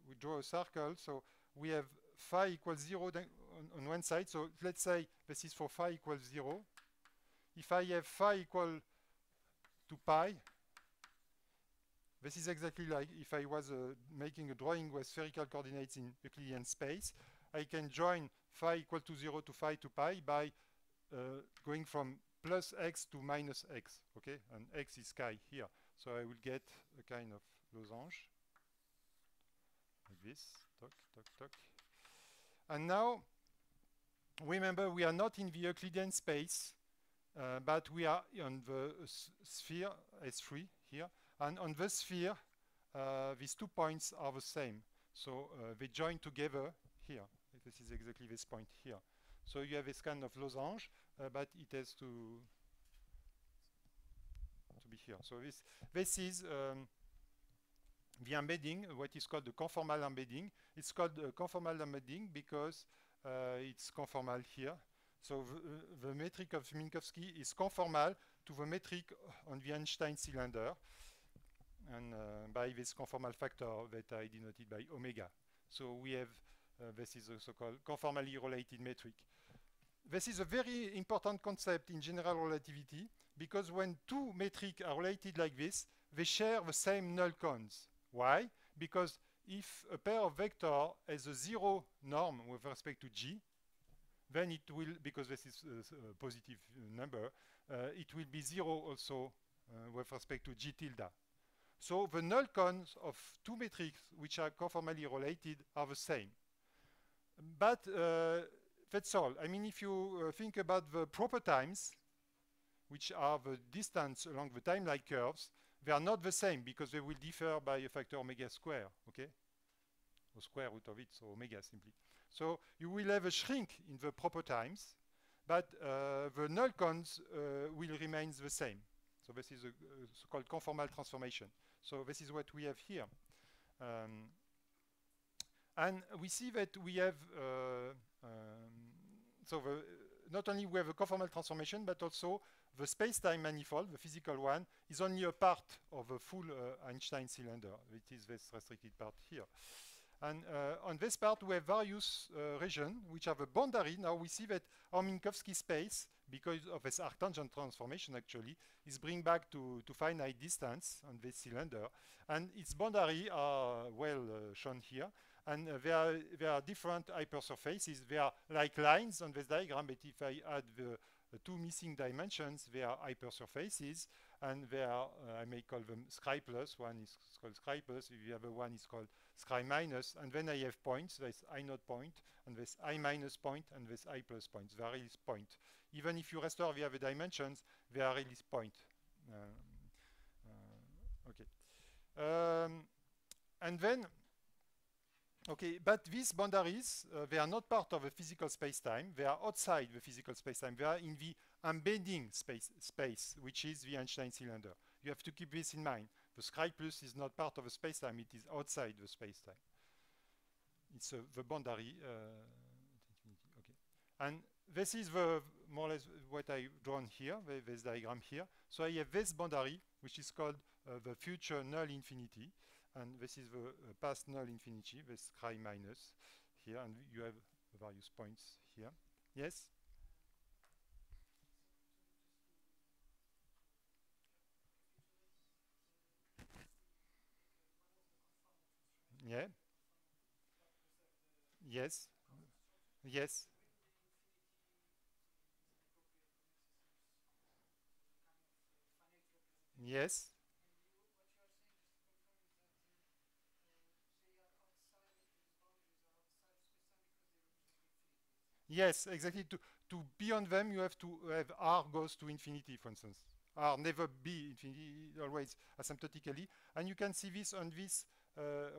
we draw a circle. So we have phi equals 0 on one side. So let's say this is for phi equals 0. If I have phi equal to pi, this is exactly like if I was making a drawing with spherical coordinates in Euclidean space. I can join phi equal to 0 to phi to pi by going from plus x to minus x, okay? And x is chi here. So I will get a kind of losange, like this, toc, toc, toc. And now, remember, we are not in the Euclidean space, but we are on the sphere S3 here. And on the sphere, these 2 points are the same. So they join together here. This is exactly this point here. So you have this kind of losange, but it has to be here. So this is the embedding, what is called the conformal embedding. It's called conformal embedding because it's conformal here. So the metric of Minkowski is conformal to the metric on the Einstein cylinder, and by this conformal factor that I denoted by omega. So we have this is a so-called conformally related metric. This is a very important concept in general relativity, because when two metrics are related like this, they share the same null cons. Why? Because if a pair of vectors has a zero norm with respect to G, then it will, because this is a positive number, it will be zero also with respect to G tilde. So the null cons of two metrics which are conformally related are the same. But that's all. I mean, if you think about the proper times, which are the distance along the time-like curves, they are not the same because they will differ by a factor omega square, okay? Or square root of it, so omega simply. So you will have a shrink in the proper times, but the null cons will remain the same. So this is a so-called conformal transformation. So this is what we have here. And we see that we have, not only we have a conformal transformation, but also the space-time manifold, the physical one, is only a part of a full Einstein cylinder. It is this restricted part here. And on this part, we have various regions which have a boundary. Now we see that our Minkowski space, because of this arctangent transformation actually, is bring back to finite distance on this cylinder. And its boundary are well shown here. And there are different hypersurfaces. They are like lines on this diagram, but if I add the two missing dimensions, they are hypersurfaces, and they are, I may call them Scri plus. One is called Scri plus, the other one is called Scri minus, and then I have points. There's I naught point, and there's I minus point, and there's I plus points. They are really point. Even if you restore the other dimensions, they are really point. Okay. And then, okay, but these boundaries, they are not part of a physical space-time. They are outside the physical space-time. They are in the embedding space, which is the Einstein cylinder. You have to keep this in mind. The Scri plus is not part of a space-time. It is outside the space-time. It's the boundary. Okay. And this is the more or less what I've drawn here, this diagram here. So I have this boundary, which is called the future null infinity. And this is the past null infinity, this Scri minus here, and you have various points here. Yes? Yeah? Yes? Yes? Yes? Yes, exactly. To be on them, you have to have R goes to infinity, for instance. R never be infinity, always asymptotically. And you can see this on this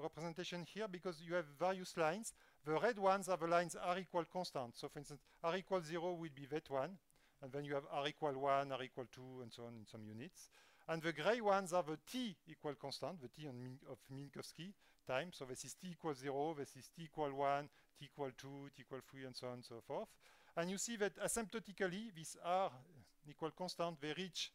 representation here because you have various lines. The red ones are the lines R equal constant. So for instance, R equal 0 will be that one. And then you have R equal 1, R equal 2, and so on in some units. And the gray ones are the T equal constant, the T of Minkowski time. So this is T equals 0, this is T equal 1, T equal 2, T equal 3, and so on and so forth. And you see that asymptotically, this R equal constant, they reach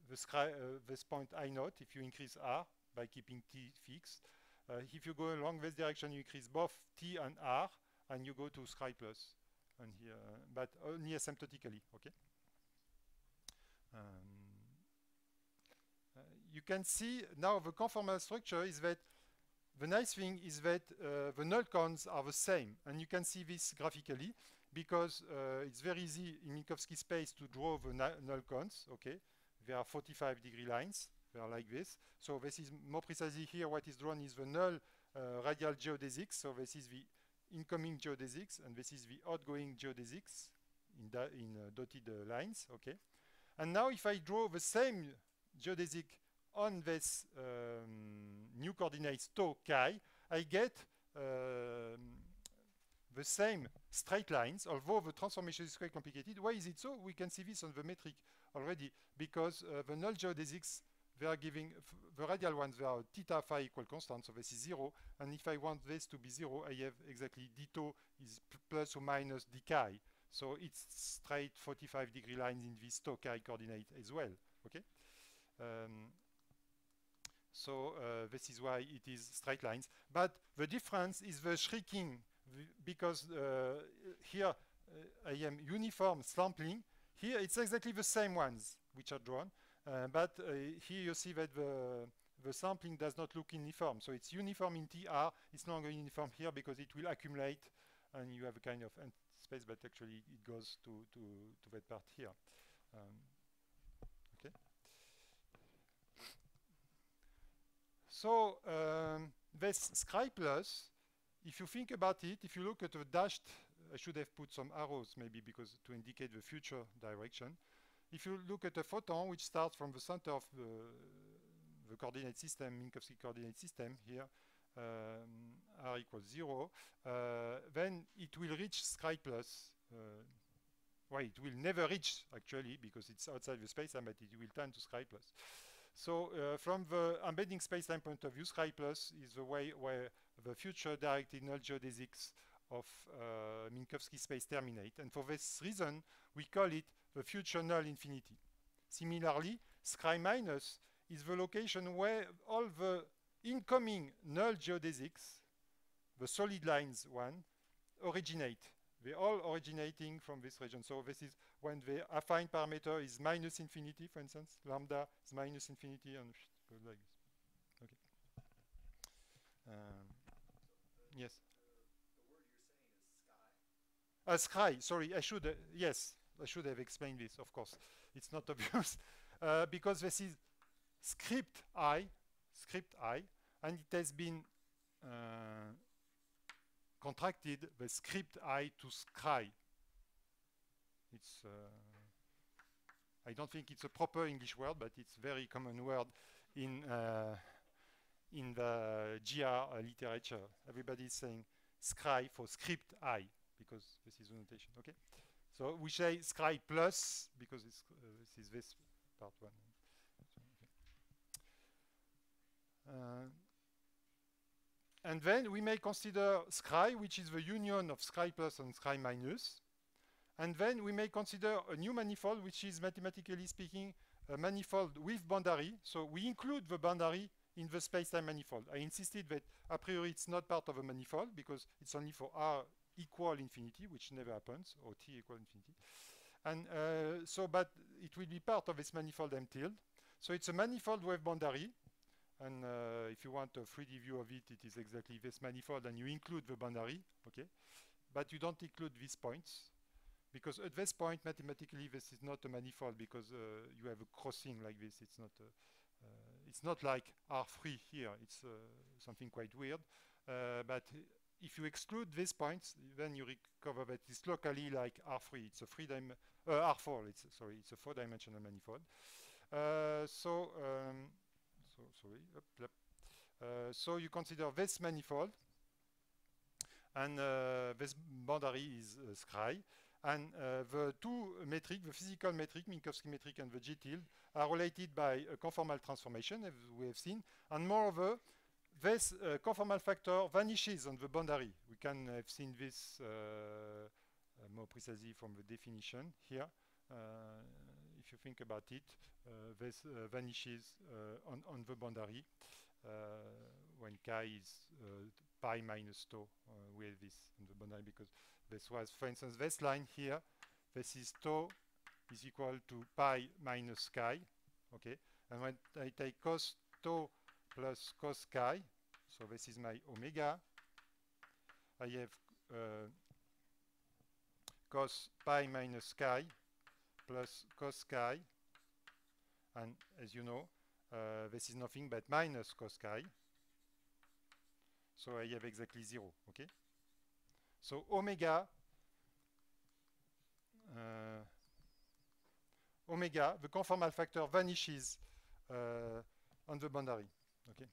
this point I naught if you increase R by keeping T fixed. If you go along this direction, you increase both T and R, and you go to Scri plus. And here, but only asymptotically, okay? You can see now the conformal structure is that the nice thing is that the null cons are the same, and you can see this graphically because it's very easy in Minkowski space to draw the null cons. Okay, there are 45-degree lines. They are like this. So this is more precisely here. What is drawn is the null radial geodesics. So this is the incoming geodesics, and this is the outgoing geodesics in dotted lines. Okay, and now if I draw the same geodesic on this new coordinates tau chi, I get the same straight lines, although the transformation is quite complicated. Why is it so? We can see this on the metric already, because the null geodesics, they are giving the radial ones, they are theta phi equal constant, so this is 0. And if I want this to be 0, I have exactly d tau is plus or minus d chi. So it's straight 45-degree lines in this tau chi coordinate as well. Okay. So this is why it is straight lines. But the difference is the shrinking, because here I am uniform sampling. Here it's exactly the same ones which are drawn, but here you see that the sampling does not look uniform. So it's uniform in TR. It's no longer uniform here because it will accumulate, and you have a kind of space, but actually it goes to that part here. Okay. So this Scri plus, if you think about it, if you look at the dashed, I should have put some arrows maybe because to indicate the future direction. If you look at a photon which starts from the center of the coordinate system, Minkowski coordinate system here, r equals 0, then it will reach Scri plus. Well, it will never reach actually because it's outside the space-time, but it will tend to Scri plus. So from the embedding spacetime point of view, Scri plus is the way where the future directed null geodesics of Minkowski space terminate. And for this reason, we call it the future null infinity. Similarly, Scri minus is the location where all the incoming null geodesics, the solid lines one, originate. They're all originating from this region. So this is when the affine parameter is minus infinity, for instance. Lambda is minus infinity, and goes like this. Okay. Yes. The word you're saying is Scri. Scri. Sorry, I should. Yes, I should have explained this. Of course, it's not obvious because this is script I, and it has been contracted the script I to Scri. It's I don't think it's a proper English word, but it's a very common word in the GR literature. Everybody is saying Scri for script I because this is the notation. Okay, so we say Scri plus because it's this part one. And then we may consider Scri, which is the union of Scri plus and Scri minus. And then we may consider a new manifold, which is mathematically speaking a manifold with boundary. So we include the boundary in the space-time manifold. I insisted that a priori it's not part of a manifold because it's only for r equal infinity, which never happens, or t equal infinity. And but it will be part of this manifold M tilde. So it's a manifold with boundary. And if you want a 3D view of it, it is exactly this manifold, and you include the boundary, okay? But you don't include these points, because at this point, mathematically, this is not a manifold, because you have a crossing like this. It's not like R3 here. It's something quite weird. But if you exclude these points, then you recover that it's locally like R3. It's a R4. It's a 4-dimensional manifold. So you consider this manifold, and this boundary is Scri, and the two metric, the physical metric, Minkowski metric and the G tilde, are related by a conformal transformation, as we have seen, and moreover, this conformal factor vanishes on the boundary. We can have seen this more precisely from the definition here. If you think about it, this vanishes on the boundary when chi is pi minus tau. We have this on the boundary because this was, for instance, this line here. This is tau is equal to pi minus chi. Okay, and when I take cos tau plus cos chi, so this is my omega. I have cos pi minus chi plus cos chi, and as you know, this is nothing but minus cos chi. So I have exactly 0, okay? So omega, the conformal factor vanishes on the boundary, okay?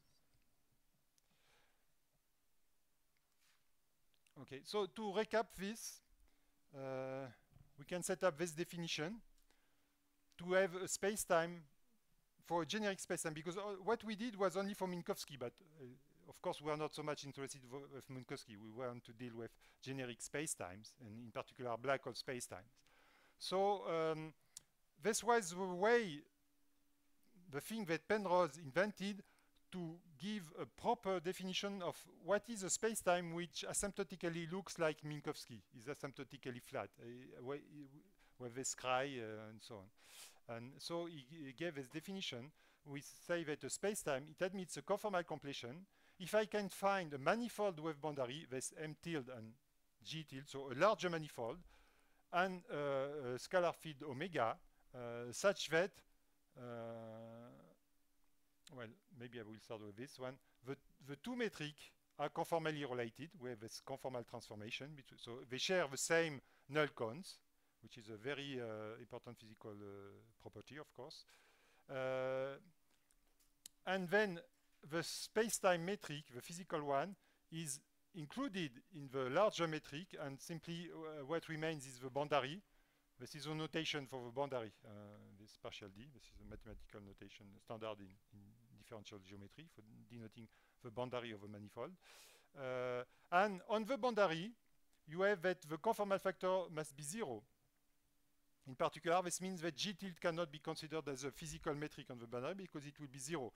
Okay, so to recap this, we can set up this definition to have a space-time for a generic spacetime, because what we did was only for Minkowski, but of course we are not so much interested with Minkowski. We want to deal with generic spacetimes, and in particular black hole spacetimes. So this was the way, the thing that Penrose invented to give a proper definition of what is a spacetime which asymptotically looks like Minkowski, is asymptotically flat, with this cry and so on. And so he gave this definition. We say that a spacetime, it admits a conformal completion. If I can find a manifold wave boundary, this M tilde and G tilde, so a larger manifold, and a scalar field omega, such that well, maybe I will start with this one. The two metric are conformally related. We have this conformal transformation. So they share the same null cones, which is a very important physical property, of course. And then the space-time metric, the physical one, is included in the larger metric, and simply what remains is the boundary. This is a notation for the boundary, this partial D. This is a mathematical notation standard in differential geometry for denoting the boundary of a manifold. And on the boundary, you have that the conformal factor must be 0. In particular, this means that G tilde cannot be considered as a physical metric on the boundary because it will be 0.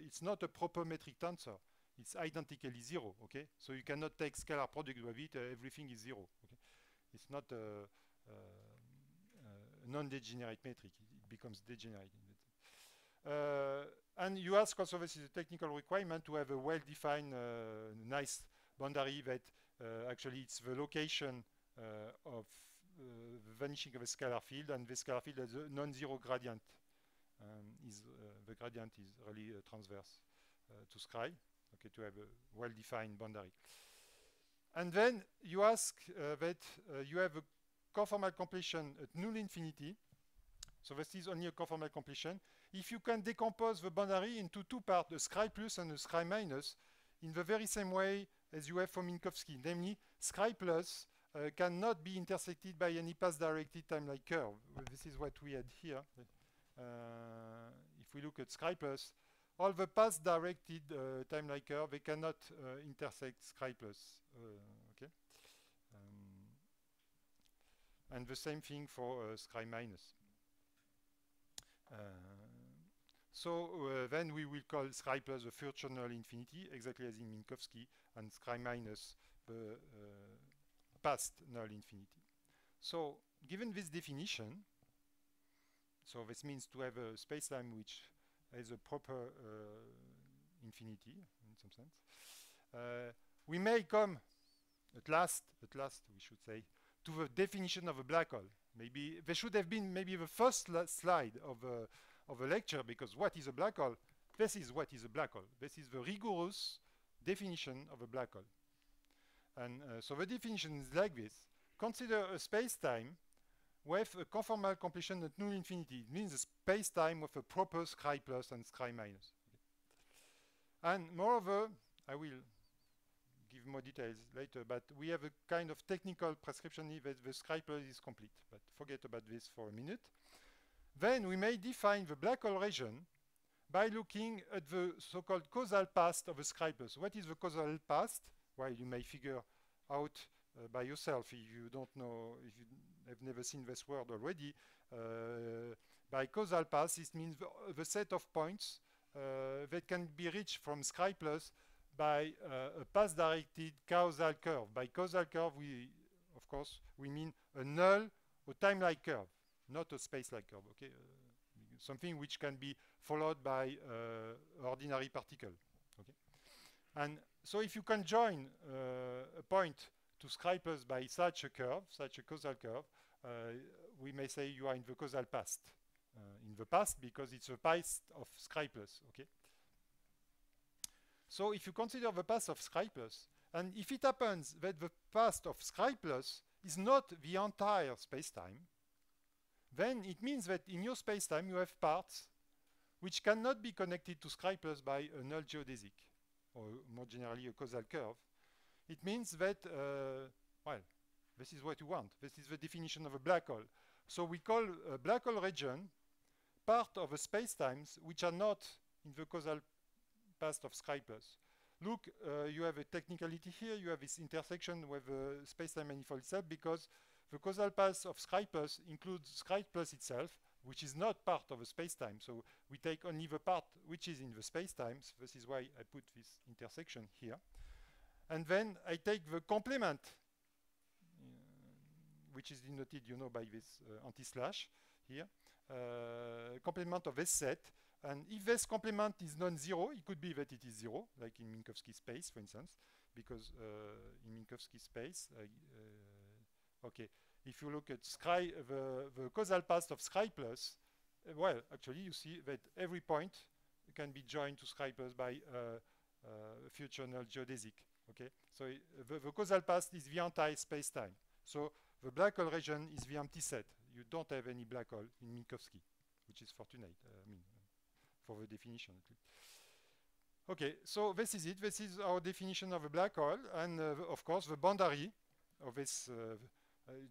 It's not a proper metric tensor. It's identically 0, okay? So you cannot take scalar product with it, everything is 0, okay? It's not a non-degenerate metric, it becomes degenerate. And you ask also, this is a technical requirement to have a well-defined, nice boundary that actually it's the location of the vanishing of a scalar field, and the scalar field has a non-zero gradient. The gradient is really transverse to Scri, okay, to have a well-defined boundary. And then you ask that you have a conformal completion at null infinity. So this is only a conformal completion. If you can decompose the boundary into two parts, a Scri plus and a Scri minus, in the very same way as you have for Minkowski, namely Scri plus cannot be intersected by any path-directed time-like curve. This is what we had here. If we look at Scri plus, all the path-directed time-like curve, they cannot intersect Scri plus. Okay. And the same thing for Scri minus. Then we will call Scri plus the future null infinity, exactly as in Minkowski, and Scri minus the past null infinity. So given this definition, so this means to have a spacetime which has a proper infinity in some sense, we may come at last we should say, to the definition of a black hole. Maybe there should have been maybe the first slide of a lecture, because what is a black hole? This is what is a black hole. This is the rigorous definition of a black hole. And so the definition is like this. Consider a space-time with a conformal completion at null infinity. It means a space-time with a proper Scri plus and Scri minus. Okay. And moreover, I will give more details later, but we have a kind of technical prescription that the Scri plus is complete. But forget about this for a minute. Then we may define the black hole region by looking at the so-called causal past of a Scri plus. What is the causal past? Well, you may figure out by yourself if you don't know, if you have never seen this word already. By causal past, it means the set of points that can be reached from Scri plus by a path-directed causal curve. By causal curve, of course, we mean a null or time-like curve, not a space-like curve. Okay, something which can be followed by ordinary particle. Okay, and so if you can join a point to Scri plus by such a curve, such a causal curve, we may say you are in the causal past. In the past, because it's the past of Scri plus. Okay. So if you consider the past of Scri plus, and if it happens that the past of Scri plus is not the entire spacetime, then it means that in your spacetime you have parts which cannot be connected to Scri plus by a null geodesic, or more generally a causal curve. It means that, well, this is what you want. This is the definition of a black hole. So we call a black hole region part of the spacetimes which are not in the causal path of Scri+. Look, you have a technicality here. You have this intersection with the spacetime manifold itself because the causal path of Scri+ includes Scri+ itself, which is not part of the spacetime. So we take only the part which is in the spacetimes. This is why I put this intersection here. And then I take the complement, which is denoted, you know, by this anti-slash here, complement of this set. And if this complement is non-zero, it could be that it is zero, like in Minkowski space, for instance, because in Minkowski space, okay, if you look at the causal path of Scri+, well, actually, you see that every point can be joined to Scri+ by a future null geodesic. Okay, so the causal path is the anti-spacetime. So the black hole region is the empty set. You don't have any black hole in Minkowski, which is fortunate. I mean, for the definition at least. Okay, so this is it. This is our definition of a black hole, and of course the boundary of this.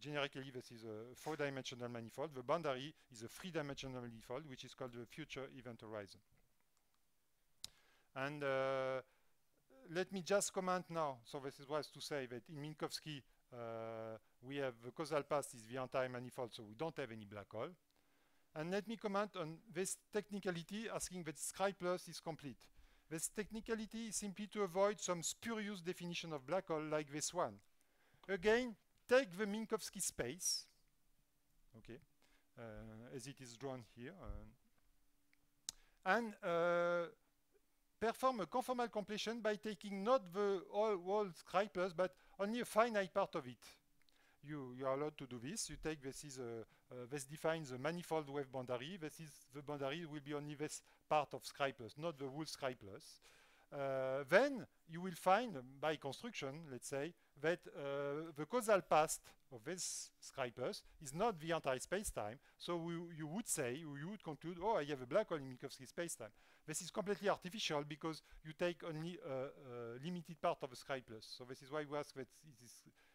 Generically, this is a 4-dimensional manifold. The boundary is a 3-dimensional manifold, which is called the future event horizon. And let me just comment now. So this was to say that in Minkowski, we have the causal path is the entire manifold, so we don't have any black hole. And let me comment on this technicality, asking that Scri+ is complete. This technicality is simply to avoid some spurious definition of black hole like this one. Again, take the Minkowski space, okay, as it is drawn here, and perform a conformal completion by taking not the whole Scri+, but only a finite part of it. You are allowed to do this. You take this defines the manifold wave boundary. This is the boundary will be only this part of Scri+, not the whole Scri+. Then you will find, by construction, let's say, that the causal path of this Scri+ is not the entire spacetime. So you would say, you would conclude, oh, I have a black hole in Minkowski spacetime. This is completely artificial because you take only a limited part of the Scri+. So this is why we ask that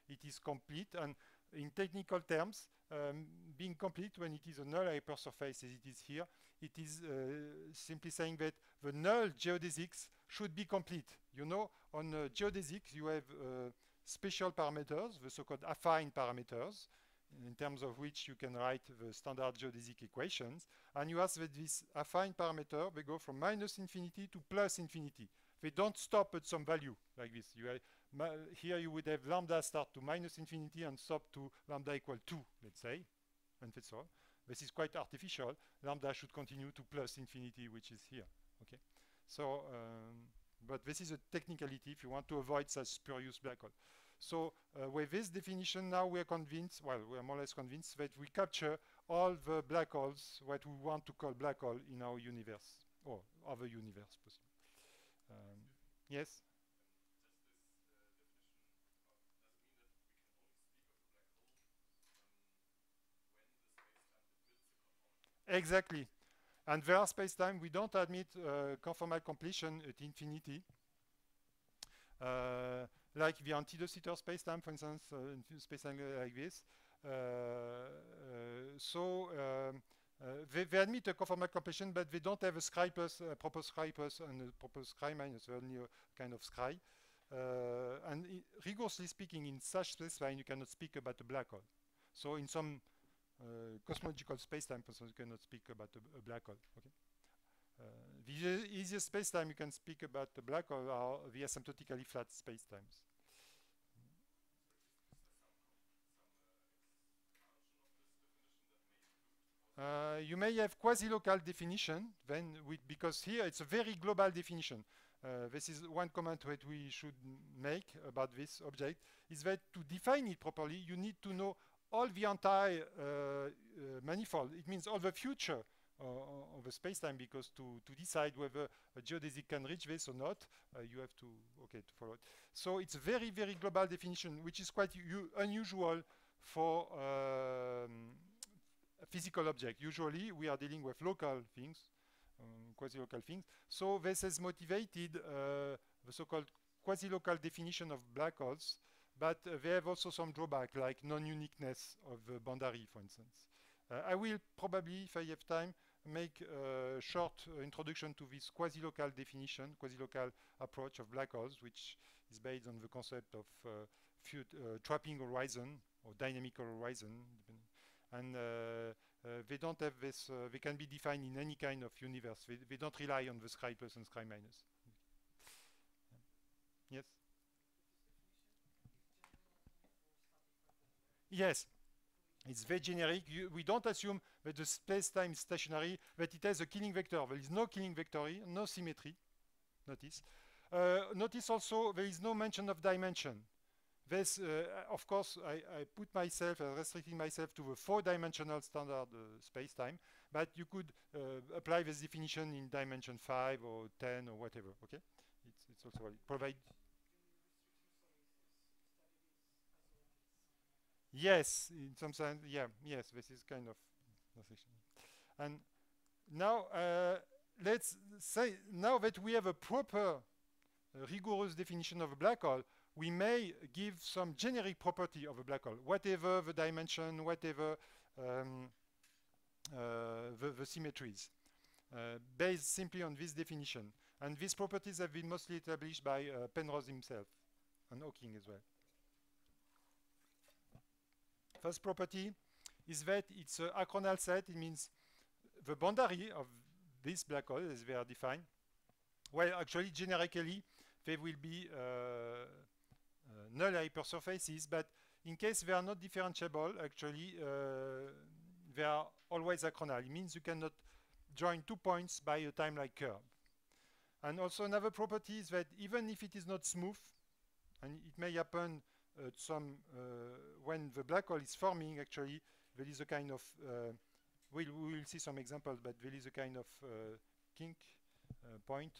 it is complete. And in technical terms, being complete when it is a null hypersurface as it is here, it is simply saying that the null geodesics should be complete. You know, on geodesics, you have special parameters, the so-called affine parameters, in terms of which you can write the standard geodesic equations. And you ask that this affine parameter, they go from -infinity to +infinity. They don't stop at some value like this. Here you would have lambda start to -infinity and stop to lambda equal 2, let's say, and that's all. This is quite artificial. Lambda should continue to +infinity, which is here. Okay, so but this is a technicality if you want to avoid such spurious black hole. So with this definition, now we are convinced, well, we are more or less convinced that we capture all the black holes, what we want to call black hole in our universe, or other universe, possibly. Yes? Exactly. And there are space-time, we don't admit conformal completion at infinity. Like the anti-de Sitter space-time, for instance, space-time like this. They admit a conformal completion, but they don't have a Scri+, a proper Scri+, and a proper Scri-, only a kind of Scri. And rigorously speaking, in such space-time, you cannot speak about a black hole. So in some cosmological space-time, you cannot speak about a black hole. Okay. The easiest space-time you can speak about the black hole are the asymptotically flat space-times. You may have quasi-local definition, then because here it's a very global definition. This is one comment that we should make about this object, is that to define it properly, you need to know all the entire manifold. It means all the future of the space-time, because to decide whether a geodesic can reach this or not, you have to follow it. So it's a very, very global definition, which is quite unusual for a physical object. Usually, we are dealing with local things, quasi-local things. So this has motivated the so-called quasi-local definition of black holes, but they have also some drawback, like non-uniqueness of the boundary, for instance. I will probably, if I have time, make a short introduction to this quasi-local definition, quasi-local approach of black holes, which is based on the concept of trapping horizon or dynamical horizon. And they don't have this, they can be defined in any kind of universe. They don't rely on the scri plus and scri minus. Yes? Yes. It's very generic. We don't assume that the space-time is stationary, that it has a killing vector. There is no killing vector, no symmetry. Notice. Notice also there is no mention of dimension. This, of course, I put myself, restricting myself to the 4-dimensional standard space-time, but you could apply this definition in dimension 5 or 10 or whatever. Okay, it's also provide. Yes, in some sense, yeah, yes, this is kind of notation. And now let's say, now that we have a proper rigorous definition of a black hole, we may give some generic property of a black hole, whatever the dimension, whatever the symmetries, based simply on this definition. And these properties have been mostly established by Penrose himself and Hawking as well. First property is that it's an achronal set. It means the boundary of this black hole, as they are defined. Well, actually, generically, they will be null hypersurfaces, but in case they are not differentiable, actually, they are always achronal. It means you cannot join 2 points by a time-like curve. And also another property is that even if it is not smooth, and it may happen when the black hole is forming, actually, there is a kind of, we will see some examples, but there is a kind of kink point.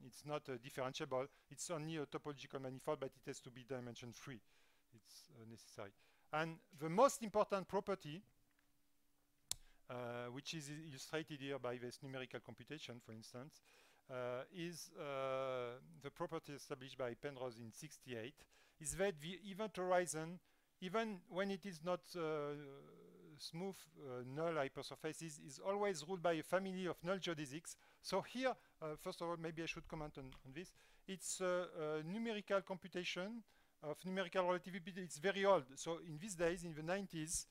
It's not differentiable. It's only a topological manifold, but it has to be dimension free. It's necessary. And the most important property, which is illustrated here by this numerical computation, for instance, is the property established by Penrose in '68, is that the event horizon, even when it is not smooth null hypersurfaces, is always ruled by a family of null geodesics. So here, first of all, maybe I should comment on this. It's a numerical computation of numerical relativity. It's very old. So in these days, in the 90s,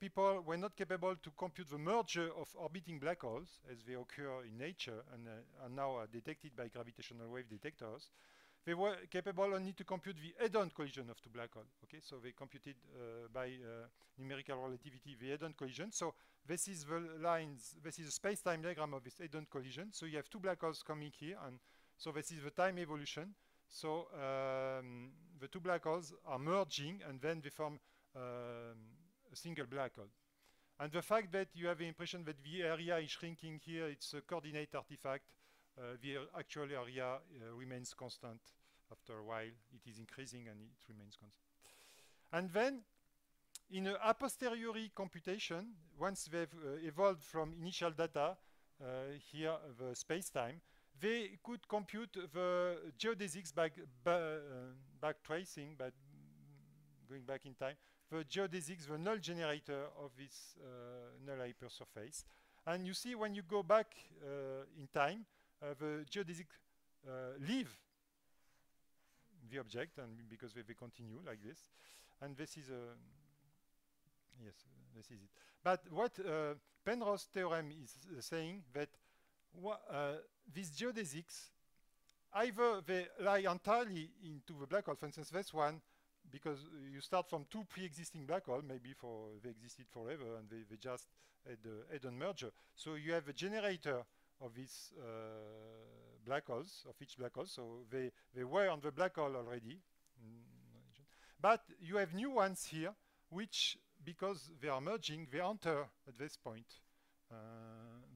people were not capable to compute the merger of orbiting black holes as they occur in nature and are now detected by gravitational wave detectors. They were capable only to compute the head-on collision of two black holes. Okay, so they computed by numerical relativity the head-on collision. So this is the lines. This is a space-time diagram of this head-on collision. So you have two black holes coming here, and so this is the time evolution. So the two black holes are merging, and then they form a single black hole. And the fact that you have the impression that the area is shrinking here, it's a coordinate artifact. The actual area remains constant after a while. It is increasing and it remains constant. And then, in a posteriori computation, once they've evolved from initial data, here the space-time, they could compute the geodesics by back tracing, by going back in time, the geodesics, the null generator of this null hypersurface. And you see when you go back in time, the geodesics leave the object, and because they continue like this. And this is a, yes, this is it. But what Penrose theorem is saying that these geodesics, either they lie entirely into the black hole, for instance, this one, because you start from two pre-existing black holes, maybe they existed forever, and they just had a head-on merger. So you have a generator of these black holes, of each black hole, so they were on the black hole already. But you have new ones here, which, because they are merging, they enter at this point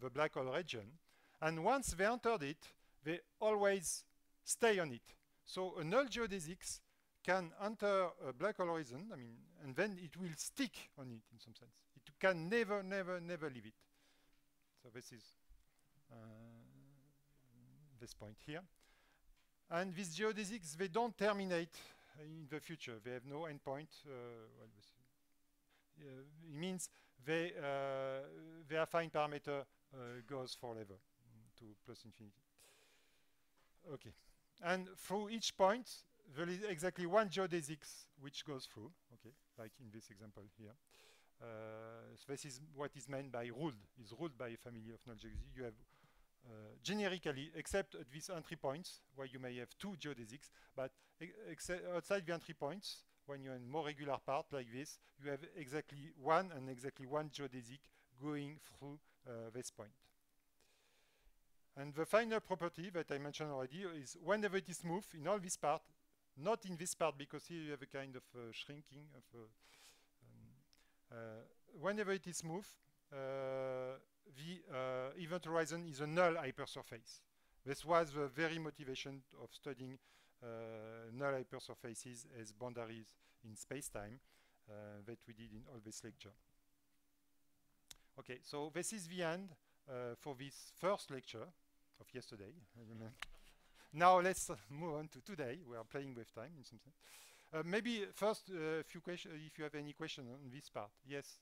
the black hole region. And once they entered it, they always stay on it. So a null geodesics can enter a black hole horizon, I mean, and then it will stick on it in some sense. It can never, never, never leave it. So this is this point here. And these geodesics, they don't terminate in the future. They have no endpoint. It means they affine parameter goes forever to plus infinity. Okay. And through each point, there is exactly one geodesics which goes through, okay, like in this example here. So this is what is meant by ruled, is ruled by a family of null geodesics. You have generically, except at these entry points, where you may have two geodesics, but outside the entry points, when you're in more regular part like this, you have exactly one geodesic going through this point. And the final property that I mentioned already is whenever it is smooth in all this part, not in this part because here you have a kind of shrinking of whenever it is smooth, the event horizon is a null hypersurface. This was the very motivation of studying null hypersurfaces as boundaries in space-time that we did in all this lecture. Okay, so this is the end for this first lecture of yesterday. Now let's move on to today. We are playing with time in some sense. Maybe first a few questions, if you have any question on this part. Yes?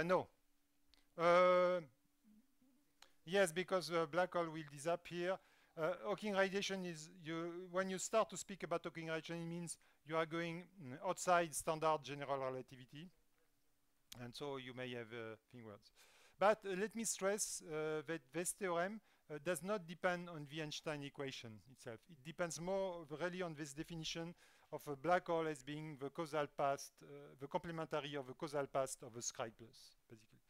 No. Yes, because the black hole will disappear. Hawking radiation is, when you start to speak about Hawking radiation, it means you are going outside standard general relativity. And so you may have thing words. But let me stress that this theorem does not depend on the Einstein equation itself. It depends more really on this definition of a black hole as being the causal path, the complementary of the causal path of a Scribe-Plus, basically.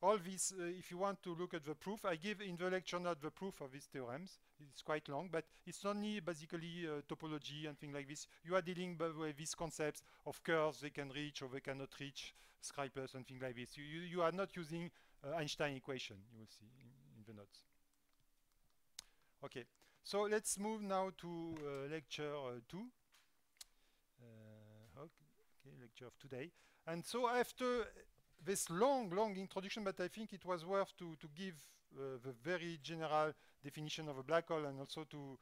All this, if you want to look at the proof, I give in the lecture note the proof of these theorems. It's quite long, but it's only basically topology and things like this. You are dealing with these concepts of curves they can reach or they cannot reach, Scribe-Plus and things like this. You are not using Einstein equation, you will see in the notes. Okay, so let's move now to lecture 2. Okay, lecture of today. And so after this long introduction, but I think it was worth to give the very general definition of a black hole and also to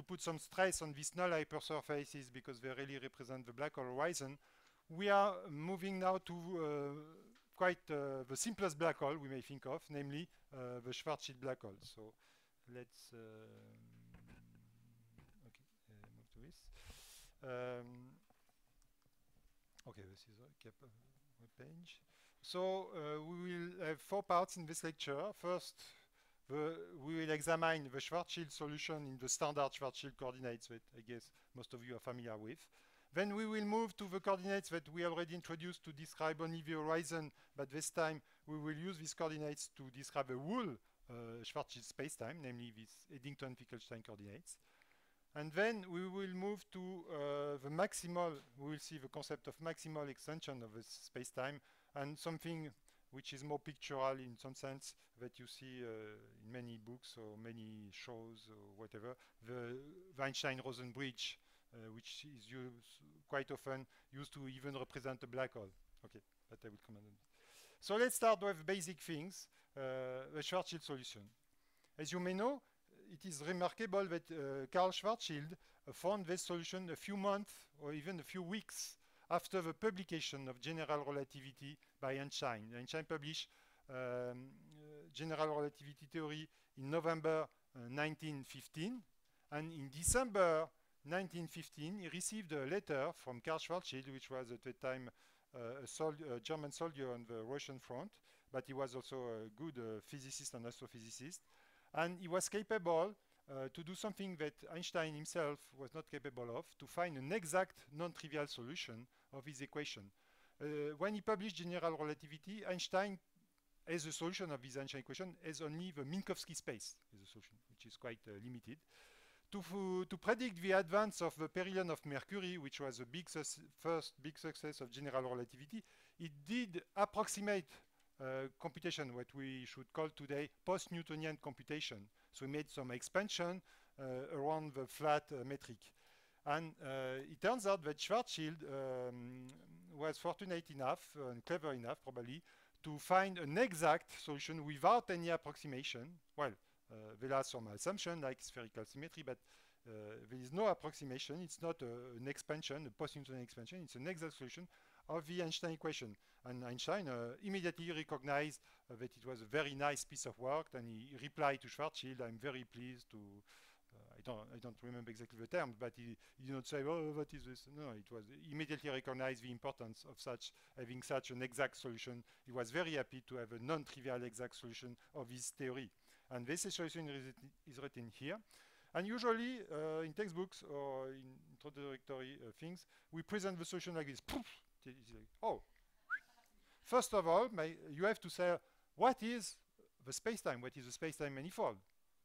put some stress on these null hypersurfaces because they really represent the black hole horizon. We are moving now to quite the simplest black hole we may think of, namely the Schwarzschild black hole. So let's move to this. Okay, this is a page. So we will have 4 parts in this lecture. First, we will examine the Schwarzschild solution in the standard Schwarzschild coordinates that I guess most of you are familiar with. Then we will move to the coordinates that we already introduced to describe only the horizon, but this time we will use these coordinates to describe the whole Schwarzschild spacetime, namely these Eddington-Finkelstein coordinates. And then we will move to the maximal, we will see the concept of maximal extension of this spacetime and something which is more pictorial in some sense that you see in many books or many shows or whatever, the Einstein-Rosen bridge, which is quite often used to even represent a black hole. Okay, but I will comment on this. So let's start with basic things, the Schwarzschild solution. As you may know, it is remarkable that Karl Schwarzschild found this solution a few months or even a few weeks after the publication of general relativity by Einstein. Einstein published general relativity theory in November 1915, and in December 1915 he received a letter from Karl Schwarzschild, which was at the time a German soldier on the Russian front, but he was also a good physicist and astrophysicist, and he was capable to do something that Einstein himself was not capable of, to find an exact non-trivial solution of his equation. When he published general relativity, Einstein, as a solution of his Einstein equation, has only the Minkowski space as a solution, which is quite limited. To predict the advance of the perihelion of Mercury, which was the first big success of general relativity, it did approximate computation, what we should call today post-Newtonian computation. So we made some expansion around the flat metric. And it turns out that Schwarzschild was fortunate enough and clever enough probably to find an exact solution without any approximation. Well, there are some assumptions like spherical symmetry, but there is no approximation. It's not an expansion, a post-Newtonian expansion. It's an exact solution of the Einstein equation. And Einstein immediately recognized that it was a very nice piece of work, and he replied to Schwarzschild, "I'm very pleased to." I don't remember exactly the terms, but he did not say, "Oh, what is this?" No, it was immediately recognized the importance of having such an exact solution. He was very happy to have a non-trivial exact solution of his theory. And this solution is written here. And usually in textbooks or in introductory things, we present the solution like this. Oh, first of all, you have to say what is the spacetime, what is the spacetime manifold.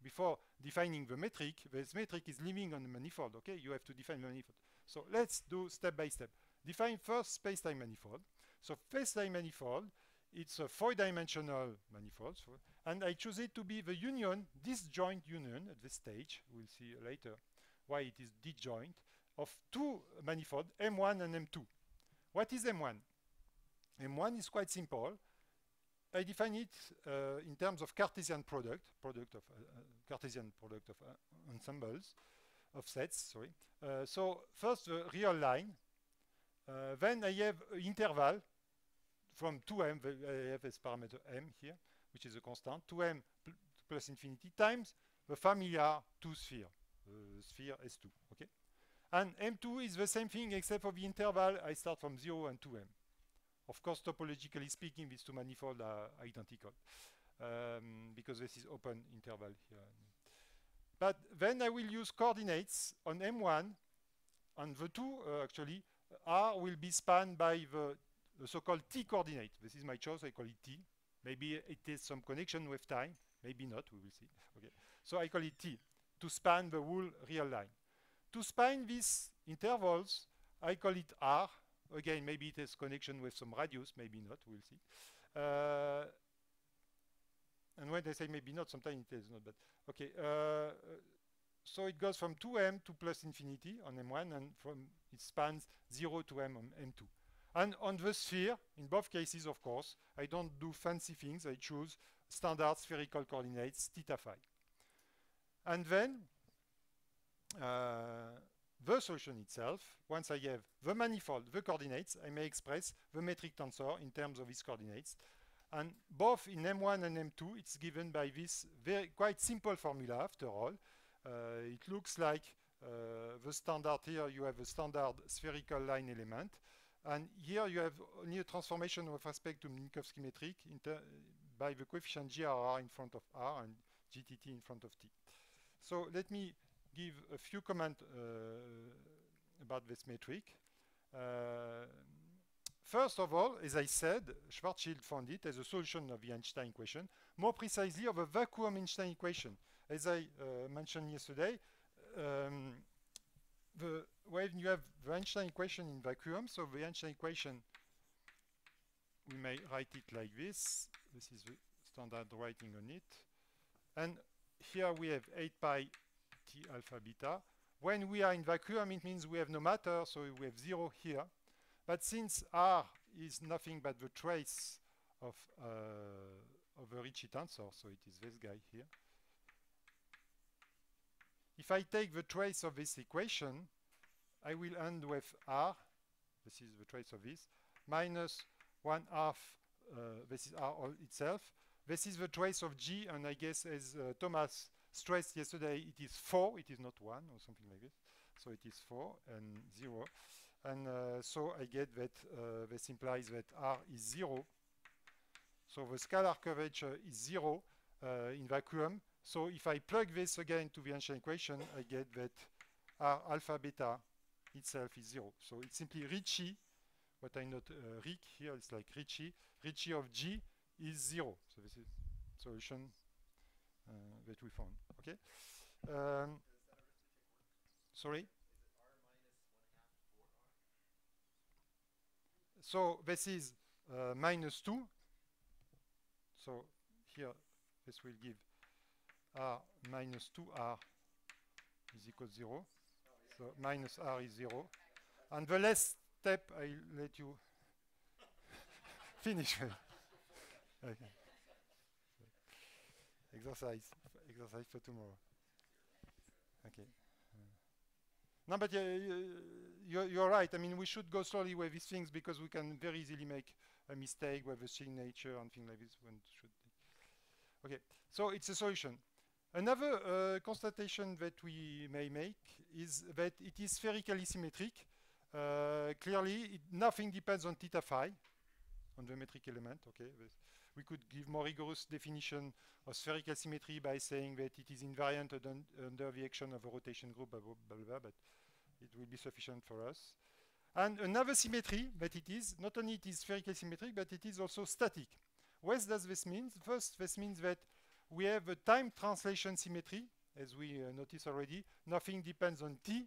Before defining the metric, this metric is living on the manifold, okay? You have to define the manifold. So let's do step by step. Define first spacetime manifold. So spacetime manifold, it's a 4-dimensional manifold, and I choose it to be the union, disjoint union at this stage. We'll see later why it is disjoint, of two manifolds, M1 and M2. What is M1? M1 is quite simple. I define it in terms of Cartesian product of Cartesian product of ensembles, of sets, sorry. So first the real line, then I have interval from 2m, I have this parameter m here, which is a constant, 2m plus infinity times the familiar 2 sphere, sphere S2, okay? And M2 is the same thing except for the interval, I start from 0 and 2m. Of course, topologically speaking, these two manifolds are identical because this is open interval here. But then I will use coordinates on M1, and the two actually R will be spanned by the so-called T coordinate. This is my choice, I call it T. Maybe it is some connection with time, maybe not, we will see. Okay. So I call it T, to span the whole real line. To span these intervals, I call it R. Again, maybe it has connection with some radius, maybe not, we'll see. And when they say maybe not, sometimes it is not, but okay. So it goes from 2m to plus infinity on M1, and it spans 0 to m on M2. And on the sphere, in both cases, of course, I don't do fancy things. I choose standard spherical coordinates, theta phi. And then the solution itself, once I have the manifold, the coordinates, I may express the metric tensor in terms of its coordinates. And both in M1 and M2, it's given by this quite simple formula, after all. It looks like the standard here, you have a standard spherical line element. And here you have only a transformation with respect to Minkowski metric by the coefficient GRR in front of R and GTT in front of T. So let me give a few comments about this metric. First of all, as I said, Schwarzschild found it as a solution of the Einstein equation, more precisely of a vacuum Einstein equation. As I mentioned yesterday, when you have the Einstein equation in vacuum, so the Einstein equation, we may write it like this. This is the standard writing on it. And here we have 8 pi T alpha beta. When we are in vacuum, it means we have no matter, so we have 0 here. But since R is nothing but the trace of a Ricci tensor, so it is this guy here. If I take the trace of this equation, I will end with R, this is the trace of this, minus 1/2, this is R itself. This is the trace of G, and I guess as Thomas stressed yesterday, it is 4, it is not 1 or something like this. So it is 4 and 0. And so I get that this implies that R is 0. So the scalar curvature is 0 in vacuum. So if I plug this again to the Einstein equation, I get that R alpha beta itself is 0. So it's simply Ricci, what I note Ric here, it's like Ricci. Ricci of G is 0. So this is solution that we found. Okay. Sorry? So this is minus 2. So here, this will give R minus 2R is equal to 0. So minus R is 0. And the last step, I'll let you finish. Okay. Exercise for tomorrow. Okay. No, but you're right. I mean, we should go slowly with these things because we can very easily make a mistake with a signature and things like this. Okay, so it's a solution. Another constatation that we may make is that it is spherically symmetric. Clearly, nothing depends on theta phi, on the metric element. Okay, we could give more rigorous definition of spherical symmetry by saying that it is invariant under the action of a rotation group, blah, blah, blah, blah, but it will be sufficient for us. And another symmetry that it is, not only it is spherical symmetric, but it is also static. What does this mean? First, this means that we have a time translation symmetry, as we noticed already. Nothing depends on t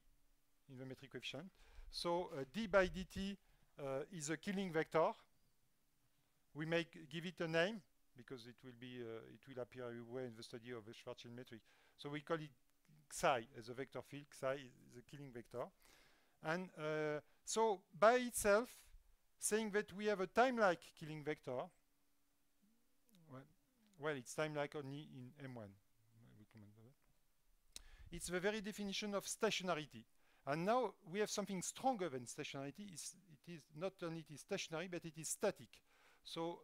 in the metric coefficient. So d by dt is a Killing vector. We may give it a name because it will appear everywhere in the study of the Schwarzschild metric. So we call it psi as a vector field. Psi is a Killing vector. And so by itself, saying that we have a time-like Killing vector, well, it's time-like only in M1. It's the very definition of stationarity. And now we have something stronger than stationarity. It is not only it is stationary, but it is static. So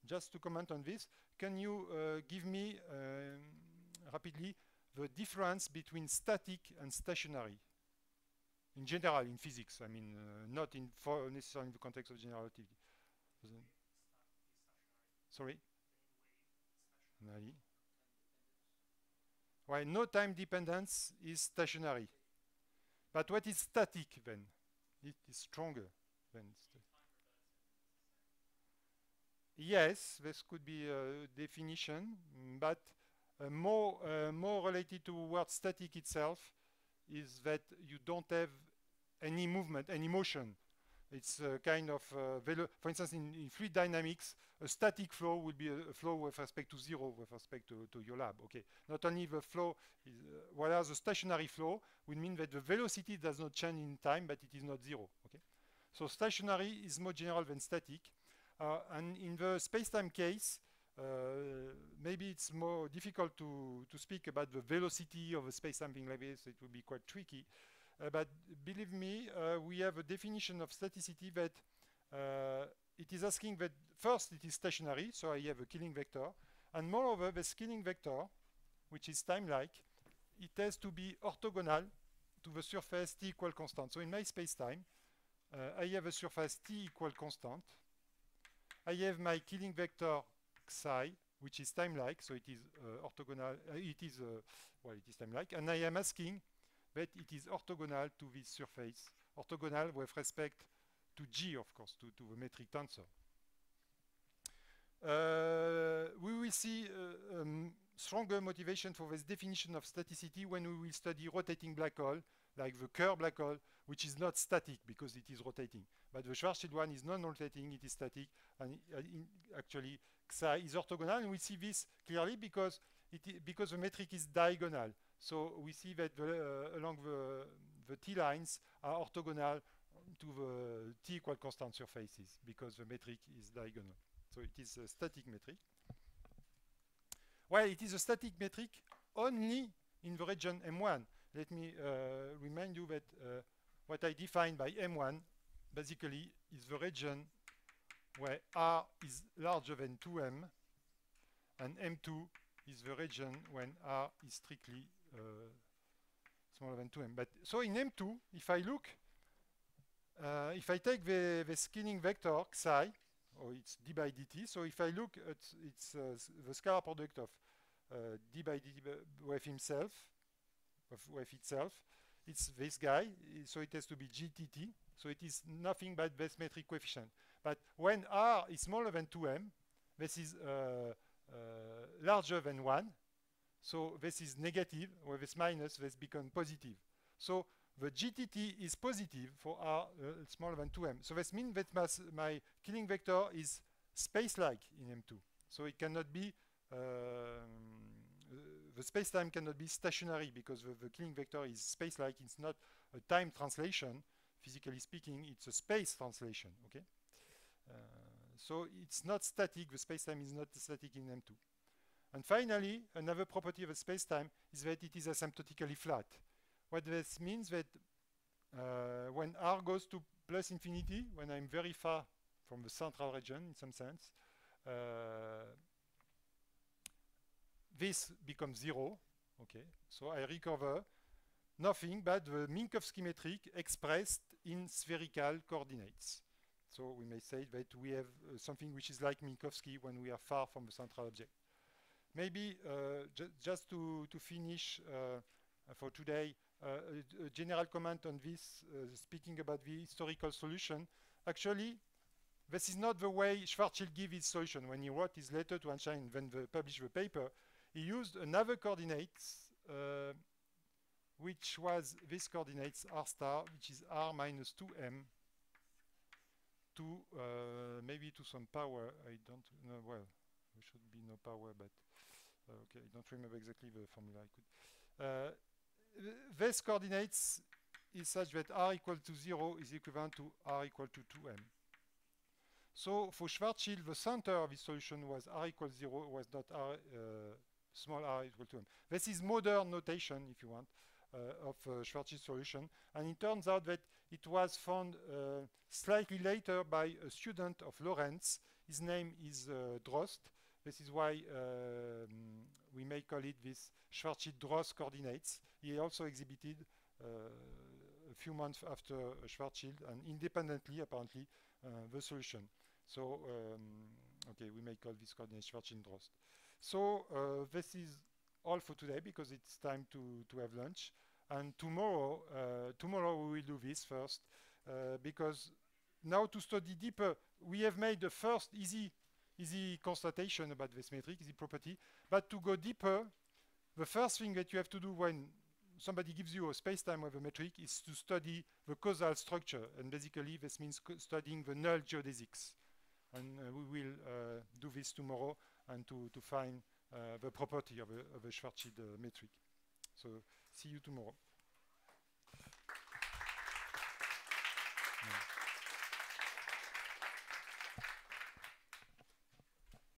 just to comment on this, can you give me rapidly the difference between static and stationary? In general, in physics, I mean, not necessarily in the context of general relativity. Sorry? Well, no time dependence is stationary. But what is static then? It is stronger than static. Yes, this could be a definition, but more related to what static itself is that you don't have any movement, any motion. It's a kind of, for instance, in fluid dynamics, a static flow will be a flow with respect to zero with respect to your lab. Okay, not only the flow, whereas a stationary flow would mean that the velocity does not change in time, but it is not zero. Okay, so stationary is more general than static. And in the space-time case, maybe it's more difficult to speak about the velocity of a space-time thing like this. It would be quite tricky. But believe me, we have a definition of staticity that it is asking that first it is stationary, so I have a Killing vector. And moreover, this Killing vector, which is time-like, it has to be orthogonal to the surface t equal constant. So in my space-time, I have a surface t equal constant. I have my Killing vector psi, which is time-like, so it is orthogonal. It is time-like, and I am asking that it is orthogonal to this surface, orthogonal with respect to G, of course, to the metric tensor. We will see stronger motivation for this definition of staticity when we will study rotating black hole, like the Kerr black hole, which is not static because it is rotating. But the Schwarzschild one is non-rotating, it is static, and actually psi is orthogonal, and we see this clearly because the metric is diagonal. So we see that along the T lines are orthogonal to the T equal constant surfaces because the metric is diagonal. So it is a static metric. Well, it is a static metric only in the region M1. Let me remind you that what I define by M1 basically is the region where R is larger than 2M, and M2 is the region when R is strictly smaller than 2M. But so in M2, if I look, if I take the Killing vector psi, or it's d by dt, so if I look at the scalar product of d by dt with himself, with itself, it's this guy, so it has to be GTT, so it is nothing but this metric coefficient. But when R is smaller than 2M, this is larger than 1, so this is negative, with this minus, this becomes positive. So the GTT is positive for R smaller than 2M. So this means that my Killing vector is space-like in M2. So it cannot be, the space-time cannot be stationary because the Killing vector is space-like. It's not a time translation, physically speaking, it's a space translation, okay? So it's not static, the space-time is not static in M2. And finally, another property of a space-time is that it is asymptotically flat. what this means that when r goes to plus infinity, when I'm very far from the central region in some sense, this becomes 0. Okay, so I recover nothing but the Minkowski metric expressed in spherical coordinates. So we may say that we have something which is like Minkowski when we are far from the central object. Maybe just to finish for today, a general comment on this, speaking about the historical solution. Actually, this is not the way Schwarzschild gave his solution. When he wrote his letter to Einstein when they published the paper, he used another coordinates, which was this coordinates r star, which is r minus 2m, to maybe to some power. I don't know. Well, there should be no power, but okay, I don't remember exactly the formula. I could. This coordinates is such that r equal to 0 is equivalent to r equal to 2m. So for Schwarzschild, the center of his solution was r equals 0, was not r, small r equal to m. This is modern notation, if you want, of Schwarzschild's solution. And it turns out that it was found slightly later by a student of Lorentz. His name is Drost. This is why we may call it this Schwarzschild-Drost coordinates. He also exhibited a few months after Schwarzschild and independently, apparently, the solution. So, okay, we may call this coordinate Schwarzschild-Drost. So this is all for today because it's time to have lunch. And tomorrow we will do this first because now to study deeper, we have made the first easy constatation about this metric, easy property. But to go deeper, the first thing that you have to do when somebody gives you a space-time of a metric is to study the causal structure. And basically, this means studying the null geodesics. And we will do this tomorrow and to find the property of a Schwarzschild metric. So see you tomorrow.